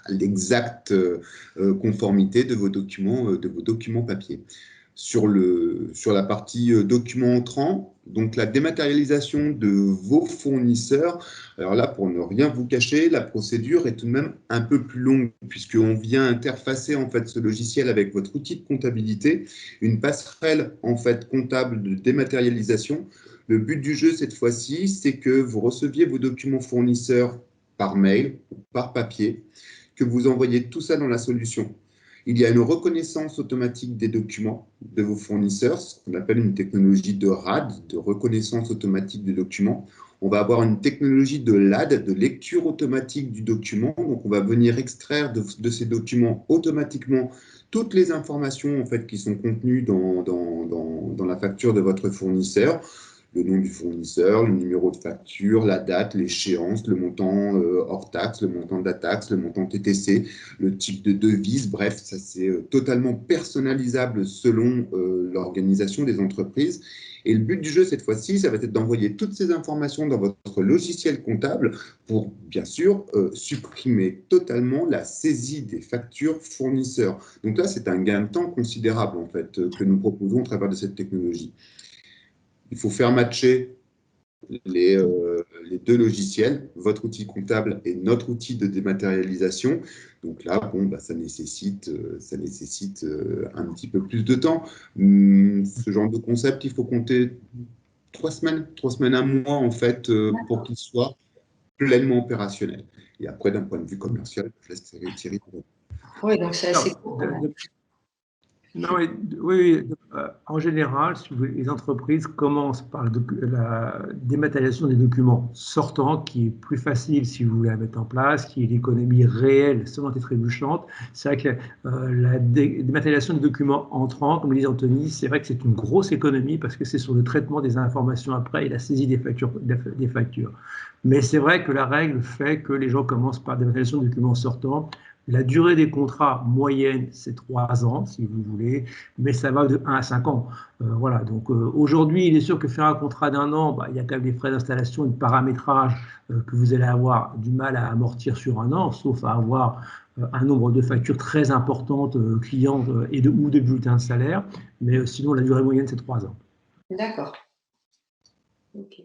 à l'exacte conformité de vos documents papier. Sur la partie document entrant, donc la dématérialisation de vos fournisseurs. Alors là, pour ne rien vous cacher, la procédure est tout de même un peu plus longue puisqu'on vient interfacer en fait ce logiciel avec votre outil de comptabilité, une passerelle en fait comptable de dématérialisation. Le but du jeu cette fois-ci, c'est que vous receviez vos documents fournisseurs par mail ou par papier, que vous envoyez tout ça dans la solution. Il y a une reconnaissance automatique des documents de vos fournisseurs, ce qu'on appelle une technologie de RAD, de reconnaissance automatique des documents. On va avoir une technologie de LAD, de lecture automatique du document. Donc, on va venir extraire de ces documents automatiquement toutes les informations en fait, qui sont contenues dans la facture de votre fournisseur. Le nom du fournisseur, le numéro de facture, la date, l'échéance, le montant hors taxe, le montant de la taxe, le montant TTC, le type de devise, bref, ça c'est totalement personnalisable selon l'organisation des entreprises. Et le but du jeu cette fois-ci, ça va être d'envoyer toutes ces informations dans votre logiciel comptable pour, bien sûr, supprimer totalement la saisie des factures fournisseurs. Donc là, c'est un gain de temps considérable en fait que nous proposons au travers de cette technologie. Il faut faire matcher les deux logiciels, votre outil comptable et notre outil de dématérialisation. Donc là, bon, bah, ça nécessite un petit peu plus de temps. Ce genre de concept, il faut compter 3 semaines, un mois, en fait, pour qu'il soit pleinement opérationnel. Et après, d'un point de vue commercial, je laisse Thierry. Oui, donc c'est assez court. Non, oui, en général, les entreprises commencent par la dématérialisation des documents sortants, qui est plus facile si vous voulez la mettre en place, qui est l'économie réelle, seulement et trébuchante. C'est vrai que la dématérialisation des documents entrants, comme le disait Anthony, c'est vrai que c'est une grosse économie parce que c'est sur le traitement des informations après et la saisie des factures. Mais c'est vrai que la règle fait que les gens commencent par dématérialisation des documents sortants. La durée des contrats moyenne, c'est 3 ans, si vous voulez, mais ça va de 1 à 5 ans. Voilà. Donc aujourd'hui, il est sûr que faire un contrat d'1 an, il y a quand même des frais d'installation et de paramétrage que vous allez avoir du mal à amortir sur 1 an, sauf à avoir un nombre de factures très importantes clients ou de bulletins de salaire. Mais sinon, la durée moyenne, c'est 3 ans. D'accord. Ok.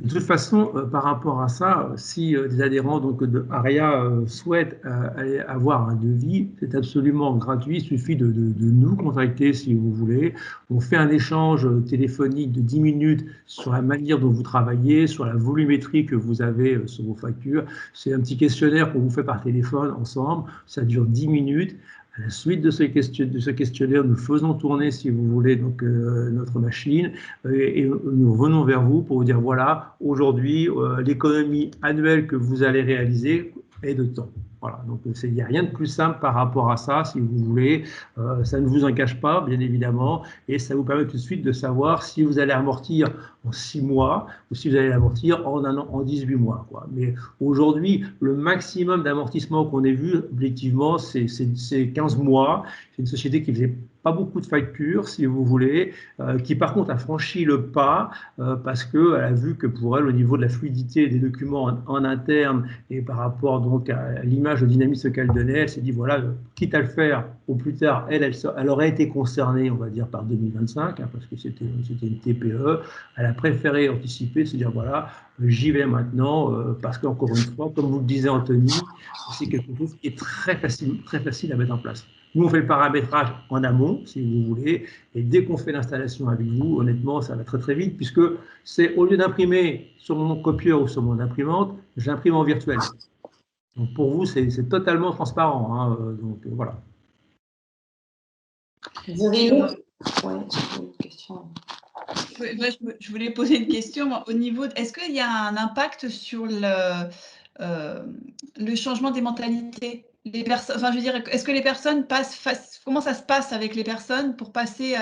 De toute façon, par rapport à ça, si des adhérents donc, de ARIA souhaitent aller avoir un devis, c'est absolument gratuit. Il suffit de nous contacter si vous voulez. On fait un échange téléphonique de 10 minutes sur la manière dont vous travaillez, sur la volumétrie que vous avez sur vos factures. C'est un petit questionnaire qu'on vous fait par téléphone ensemble. Ça dure 10 minutes. À la suite de ce questionnaire, nous faisons tourner, si vous voulez, donc, notre machine et nous revenons vers vous pour vous dire, voilà, aujourd'hui, l'économie annuelle que vous allez réaliser est de temps. Voilà, donc il n'y a rien de plus simple par rapport à ça, si vous voulez. Ça ne vous en cache pas, bien évidemment, et ça vous permet tout de suite de savoir si vous allez amortir en 6 mois, ou si vous allez l'amortir en 1 an, en 18 mois, quoi. Mais aujourd'hui, le maximum d'amortissement qu'on ait vu, objectivement, c'est 15 mois. C'est une société qui faisait pas beaucoup de factures, si vous voulez, qui par contre a franchi le pas parce qu'elle a vu que pour elle, au niveau de la fluidité des documents en interne et par rapport donc à l'image de dynamisme qu'elle donnait, elle s'est dit voilà, quitte à le faire au plus tard, elle aurait été concernée, on va dire, par 2025, hein, parce que c'était une TPE. Elle a préféré anticiper, se dire voilà, j'y vais maintenant, parce qu'encore une fois, comme vous le disiez Anthony, c'est quelque chose qui est très facile à mettre en place. Nous, on fait le paramétrage en amont, si vous voulez, et dès qu'on fait l'installation avec vous, honnêtement, ça va très très vite, puisque c'est au lieu d'imprimer sur mon copieur ou sur mon imprimante, j'imprime en virtuel. Donc pour vous, c'est totalement transparent. Hein, donc voilà. Ouais, une question. Je voulais poser une question au niveau. Est-ce qu'il y a un impact sur le changement des mentalités? Les personnes, enfin, je veux dire, est-ce que les personnes comment ça se passe avec les personnes pour passer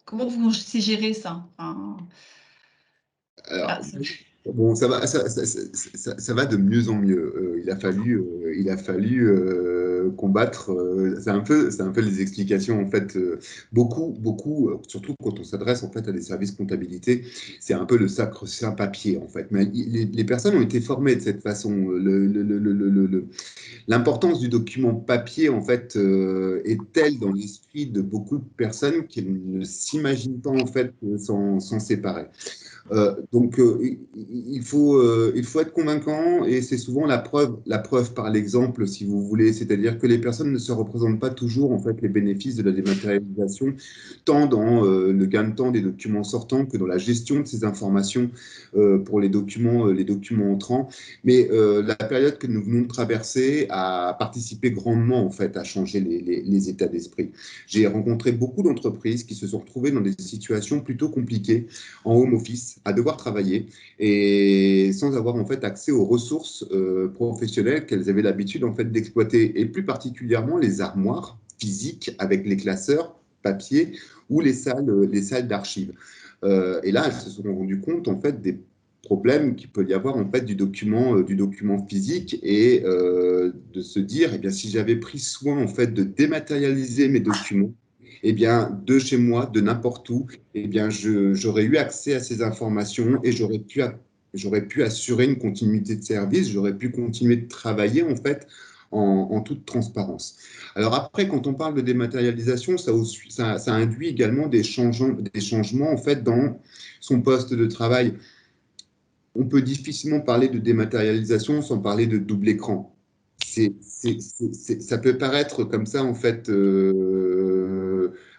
comment vous gérez ça? Enfin, Alors, voilà, bon, ça va de mieux en mieux. Il a fallu combattre. C'est un peu les explications en fait. Beaucoup, surtout quand on s'adresse en fait à des services comptabilité, c'est un peu le sacre-saint papier en fait. Mais les personnes ont été formées de cette façon. L'importance du document papier en fait est telle dans l'esprit de beaucoup de personnes qu'elles ne s'imaginent pas en fait s'en séparer. Donc, il faut être convaincant et c'est souvent la preuve par l'exemple, si vous voulez. C'est-à-dire que les personnes ne se représentent pas toujours en fait les bénéfices de la dématérialisation, tant dans le gain de temps des documents sortants que dans la gestion de ces informations pour les documents entrants. Mais la période que nous venons de traverser a participé grandement en fait à changer les états d'esprit. J'ai rencontré beaucoup d'entreprises qui se sont retrouvées dans des situations plutôt compliquées en home office, à devoir travailler et sans avoir en fait accès aux ressources professionnelles qu'elles avaient l'habitude en fait d'exploiter, et plus particulièrement les armoires physiques avec les classeurs papier ou les salles d'archives. Et là, elles se sont rendues compte en fait des problèmes qu'il peut y avoir en fait du document physique et de se dire eh bien si j'avais pris soin en fait de dématérialiser mes documents, eh bien, de chez moi, de n'importe où, eh bien, j'aurais eu accès à ces informations et j'aurais pu assurer une continuité de service, j'aurais pu continuer de travailler en fait en toute transparence. Alors après, quand on parle de dématérialisation, ça induit également des changements en fait dans son poste de travail. On peut difficilement parler de dématérialisation sans parler de double écran. Ça peut paraître comme ça, en fait,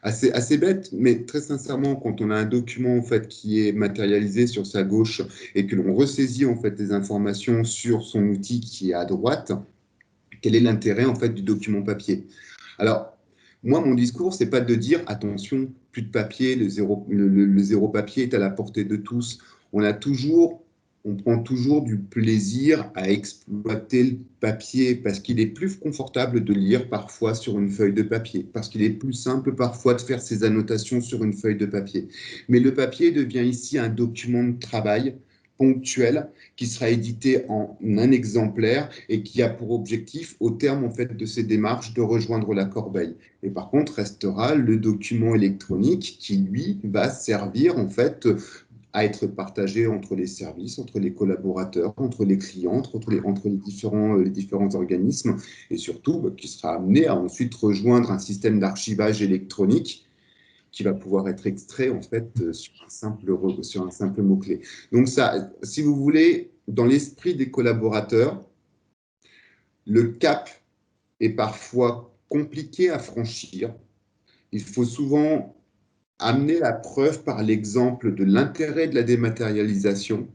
assez bête, mais très sincèrement, quand on a un document, en fait, qui est matérialisé sur sa gauche et que l'on ressaisit, en fait, des informations sur son outil qui est à droite, quel est l'intérêt, en fait, du document papier? Alors, moi, mon discours, c'est pas de dire, attention, plus de papier, le zéro papier est à la portée de tous. On prend toujours du plaisir à exploiter le papier parce qu'il est plus confortable de lire parfois sur une feuille de papier, parce qu'il est plus simple parfois de faire ses annotations sur une feuille de papier. Mais le papier devient ici un document de travail ponctuel qui sera édité en un exemplaire et qui a pour objectif, au terme en fait de ces démarches, de rejoindre la corbeille. Et par contre, restera le document électronique qui, lui, va servir en fait à être partagé entre les services, entre les collaborateurs, entre les clients, entre les différents organismes, et surtout qui sera amené à ensuite rejoindre un système d'archivage électronique qui va pouvoir être extrait en fait sur un simple mot-clé. Donc ça, si vous voulez, dans l'esprit des collaborateurs, le cap est parfois compliqué à franchir. Il faut souvent amener la preuve par l'exemple de l'intérêt de la dématérialisation,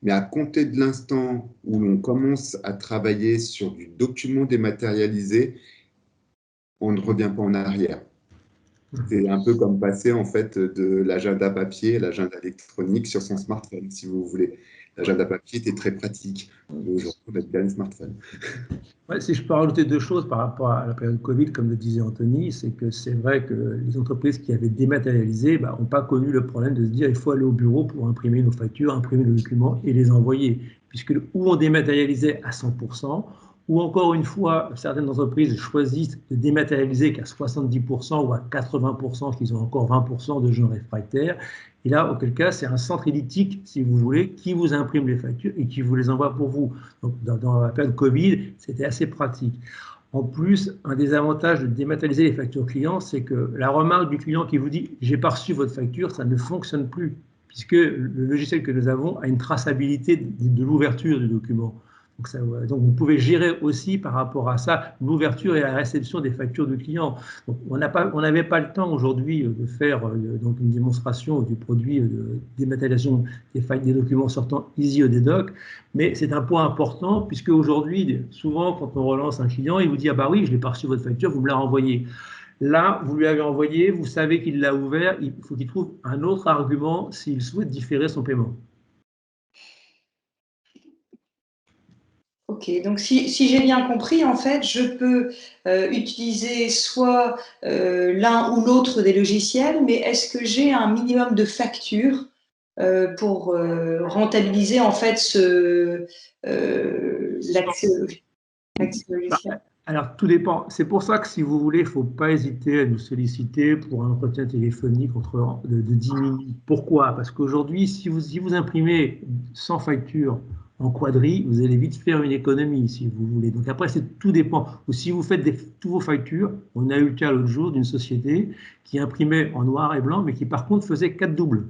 mais à compter de l'instant où l'on commence à travailler sur du document dématérialisé, on ne revient pas en arrière. C'est un peu comme passer en fait de l'agenda papier à l'agenda électronique sur son smartphone, si vous voulez. L'agenda papier était très pratique. Aujourd'hui, on a bien un smartphone. Ouais, si je peux rajouter deux choses par rapport à la période Covid, comme le disait Anthony, c'est que c'est vrai que les entreprises qui avaient dématérialisé n'ont pas connu le problème de se dire il faut aller au bureau pour imprimer nos factures, imprimer nos documents et les envoyer. Puisque où on dématérialisait à 100%, ou encore une fois, certaines entreprises choisissent de dématérialiser qu'à 70% ou à 80%, qu'ils ont encore 20% de gens réfractaires. Et là, auquel cas, c'est un centre élitique, si vous voulez, qui vous imprime les factures et qui vous les envoie pour vous. Donc, dans la période Covid, c'était assez pratique. En plus, un des avantages de dématérialiser les factures clients, c'est que la remarque du client qui vous dit « j'ai pas reçu votre facture », ça ne fonctionne plus, puisque le logiciel que nous avons a une traçabilité de l'ouverture du document. Donc, vous pouvez gérer aussi par rapport à ça l'ouverture et la réception des factures du client. Donc, on n'avait pas le temps aujourd'hui de faire donc une démonstration du produit de dématérialisation des documents sortant Easy Dedoc, mais c'est un point important puisque aujourd'hui, souvent, quand on relance un client, il vous dit « Ah bah oui, je n'ai pas reçu votre facture, vous me la renvoyez ». Là, vous lui avez envoyé, vous savez qu'il l'a ouvert, il faut qu'il trouve un autre argument s'il souhaite différer son paiement. Ok, donc si j'ai bien compris, en fait, je peux utiliser soit l'un ou l'autre des logiciels, mais est-ce que j'ai un minimum de factures pour rentabiliser en fait l'accès au logiciel? Alors, tout dépend. C'est pour ça que si vous voulez, il ne faut pas hésiter à nous solliciter pour un entretien téléphonique de 10 minutes. Pourquoi? Parce qu'aujourd'hui, si vous imprimez 100 factures en quadri, vous allez vite faire une économie, si vous voulez. Donc après, tout dépend. Ou si vous faites tous vos factures, on a eu le cas l'autre jour d'une société qui imprimait en noir et blanc, mais qui par contre faisait 4 doubles,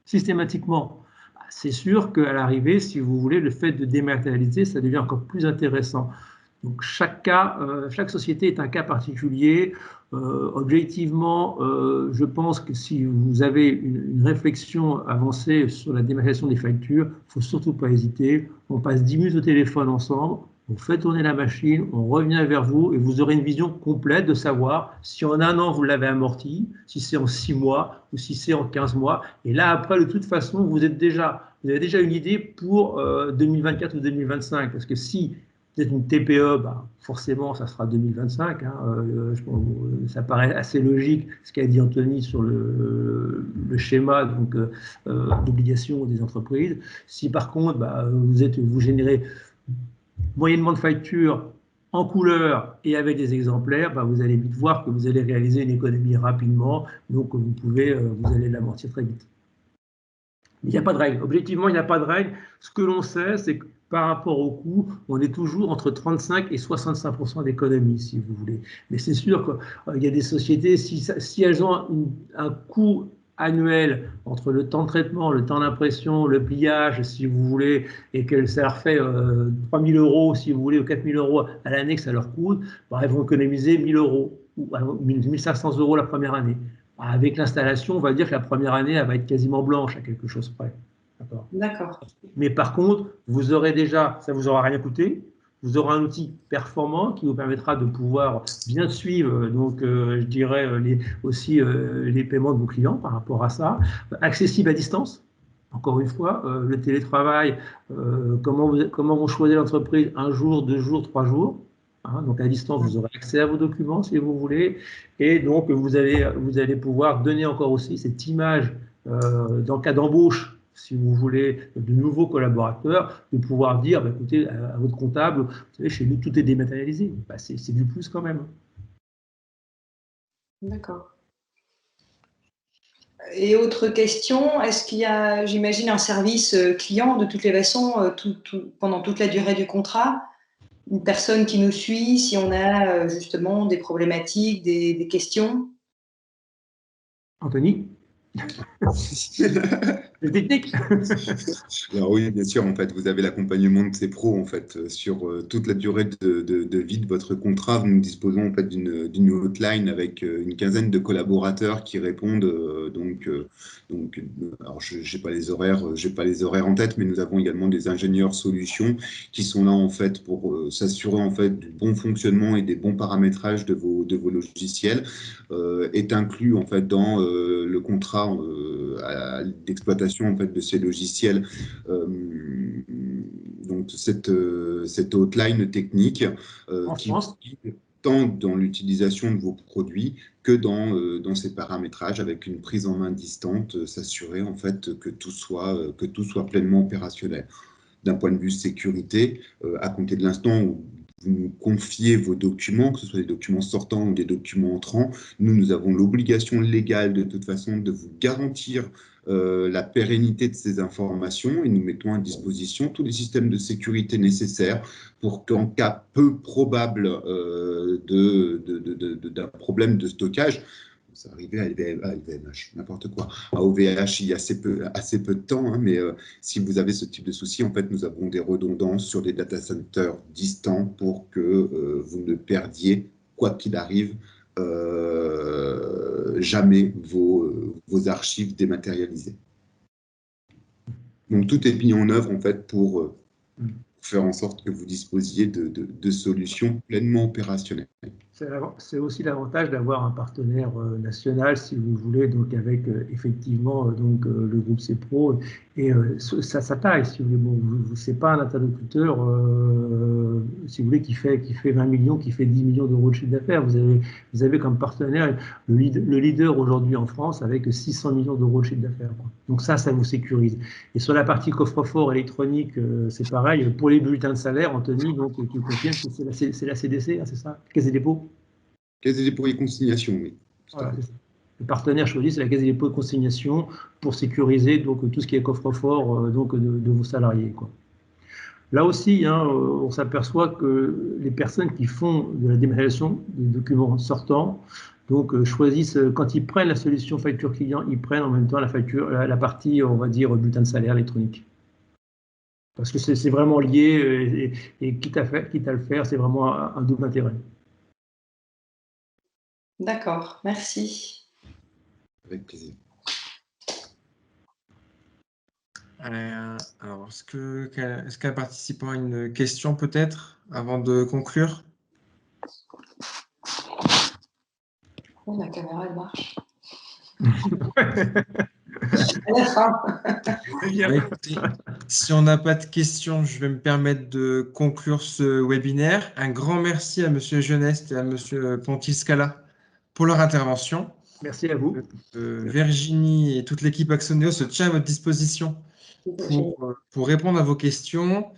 systématiquement. C'est sûr qu'à l'arrivée, si vous voulez, le fait de dématérialiser, ça devient encore plus intéressant. Donc chaque société est un cas particulier. Objectivement, je pense que si vous avez une réflexion avancée sur la dématérialisation des factures, il ne faut surtout pas hésiter. On passe 10 minutes au téléphone ensemble, on fait tourner la machine, on revient vers vous et vous aurez une vision complète de savoir si en un an vous l'avez amorti, si c'est en 6 mois ou si c'est en 15 mois. Et là, après, de toute façon, vous avez déjà une idée pour 2024 ou 2025. Parce que si c'est une TPE, forcément, ça sera 2025. Ça paraît assez logique ce qu'a dit Anthony sur le schéma d'obligation des entreprises. Si par contre, vous générez moyennement de factures en couleur et avec des exemplaires, vous allez vite voir que vous allez réaliser une économie rapidement, donc vous allez l'amortir très vite. Il n'y a pas de règle. Objectivement, il n'y a pas de règle. Ce que l'on sait, c'est que par rapport au coût, on est toujours entre 35 et 65% d'économie, si vous voulez. Mais c'est sûr qu'il y a des sociétés, si elles ont un coût annuel entre le temps de traitement, le temps d'impression, le pliage, si vous voulez, et que ça leur fait 3 000 euros, si vous voulez, ou 4 000 euros à l'année que ça leur coûte, elles vont économiser 1 000 euros ou 1 500 euros la première année. Avec l'installation, on va dire que la première année, elle va être quasiment blanche à quelque chose près. D'accord. Mais par contre, vous aurez déjà, ça ne vous aura rien coûté, vous aurez un outil performant qui vous permettra de pouvoir bien suivre, donc je dirais aussi les paiements de vos clients par rapport à ça, accessible à distance. Encore une fois, le télétravail, comment vont choisir l'entreprise, 1 jour, 2 jours, 3 jours. Donc à distance, vous aurez accès à vos documents si vous voulez, et donc vous allez pouvoir donner encore aussi cette image dans le cas d'embauche, si vous voulez, de nouveaux collaborateurs, de pouvoir dire, écoutez, à votre comptable, vous savez, chez nous, tout est dématérialisé. C'est du plus quand même. D'accord. Et autre question, est-ce qu'il y a, j'imagine, un service client de toutes les façons pendant toute la durée du contrat? Une personne qui nous suit, si on a justement des problématiques, des questions? Anthony? Le technique. Alors oui, bien sûr, en fait, vous avez l'accompagnement de ces pros en fait sur toute la durée de vie de votre contrat. Nous disposons en fait d'une hotline avec une quinzaine de collaborateurs qui répondent. Alors j'ai pas les horaires en tête, mais nous avons également des ingénieurs solutions qui sont là en fait pour s'assurer en fait du bon fonctionnement et des bons paramétrages de vos logiciels. Est inclus en fait dans le contrat d'exploitation l'utilisation en fait, de ces logiciels, donc cette hotline technique qui vous guide tant dans l'utilisation de vos produits que dans ces paramétrages, avec une prise en main distante, s'assurer en fait que tout soit pleinement opérationnel. D'un point de vue sécurité, à compter de l'instant où vous nous confiez vos documents, que ce soit des documents sortants ou des documents entrants, nous avons l'obligation légale de toute façon de vous garantir la pérennité de ces informations et nous mettons à disposition tous les systèmes de sécurité nécessaires pour qu'en cas peu probable d'un problème de stockage, ça arrivait à LVMH, n'importe quoi. À OVH, il y a assez peu de temps, hein, mais si vous avez ce type de souci, en fait, nous avons des redondances sur des data centers distants pour que vous ne perdiez, quoi qu'il arrive, jamais vos archives dématérialisées. Donc, tout est mis en œuvre, en fait, pour faire en sorte que vous disposiez de solutions pleinement opérationnelles. C'est aussi l'avantage d'avoir un partenaire national, si vous voulez, donc avec effectivement donc, le groupe CPRO et sa taille, si vous voulez. Bon, c'est pas un interlocuteur, si vous voulez, qui fait 20 millions, qui fait 10 millions d'euros de chiffre d'affaires. Vous avez comme partenaire le leader aujourd'hui en France avec 600 millions d'euros de chiffre d'affaires. Donc ça vous sécurise. Et sur la partie coffre-fort électronique, c'est pareil. Pour les bulletins de salaire, Anthony, donc tu confirmes que c'est la CDC, hein, c'est ça, Caisse des dépôts. Caisse des dépôts et consignations, oui. Voilà, le partenaire choisi, c'est la Caisse des dépôts et consignations pour sécuriser donc, tout ce qui est coffre-fort de vos salariés, quoi. Là aussi, hein, on s'aperçoit que les personnes qui font de la dématérialisation des documents sortants donc, choisissent, quand ils prennent la solution facture client, ils prennent en même temps la partie, on va dire, bulletin de salaire électronique. Parce que c'est vraiment lié et quitte à le faire, c'est vraiment un double intérêt. D'accord, merci. Avec plaisir. Alors, est-ce qu'un participant a une question peut-être avant de conclure? Oh, la caméra, elle marche. À la fin. Écoutez, si on n'a pas de questions, je vais me permettre de conclure ce webinaire. Un grand merci à M. Geneste et à M. Pontil-Scala pour leur intervention. Merci à vous. Virginie et toute l'équipe Axoneo se tient à votre disposition pour répondre à vos questions.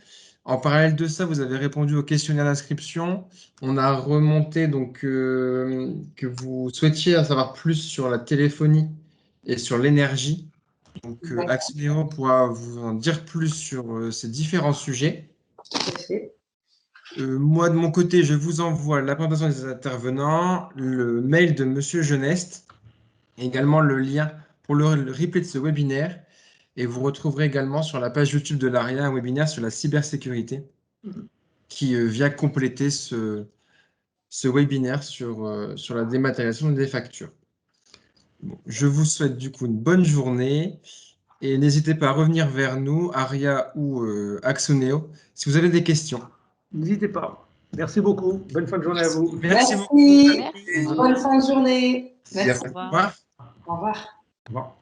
En parallèle de ça, vous avez répondu au questionnaire d'inscription. On a remonté donc que vous souhaitiez en savoir plus sur la téléphonie et sur l'énergie. Donc, Axoneo pourra vous en dire plus sur ces différents sujets. Tout à fait. Moi, de mon côté, je vous envoie la présentation des intervenants, le mail de M. Geneste, et également le lien pour le replay de ce webinaire. Et vous retrouverez également sur la page YouTube de l'ARIA un webinaire sur la cybersécurité qui vient compléter ce webinaire sur la dématérialisation des factures. Bon, je vous souhaite du coup une bonne journée et n'hésitez pas à revenir vers nous, ARIA ou Axoneo, si vous avez des questions. N'hésitez pas. Merci beaucoup. Bonne fin de journée à vous. Merci beaucoup. Bonne fin de journée. Merci. Au revoir. Au revoir. Au revoir.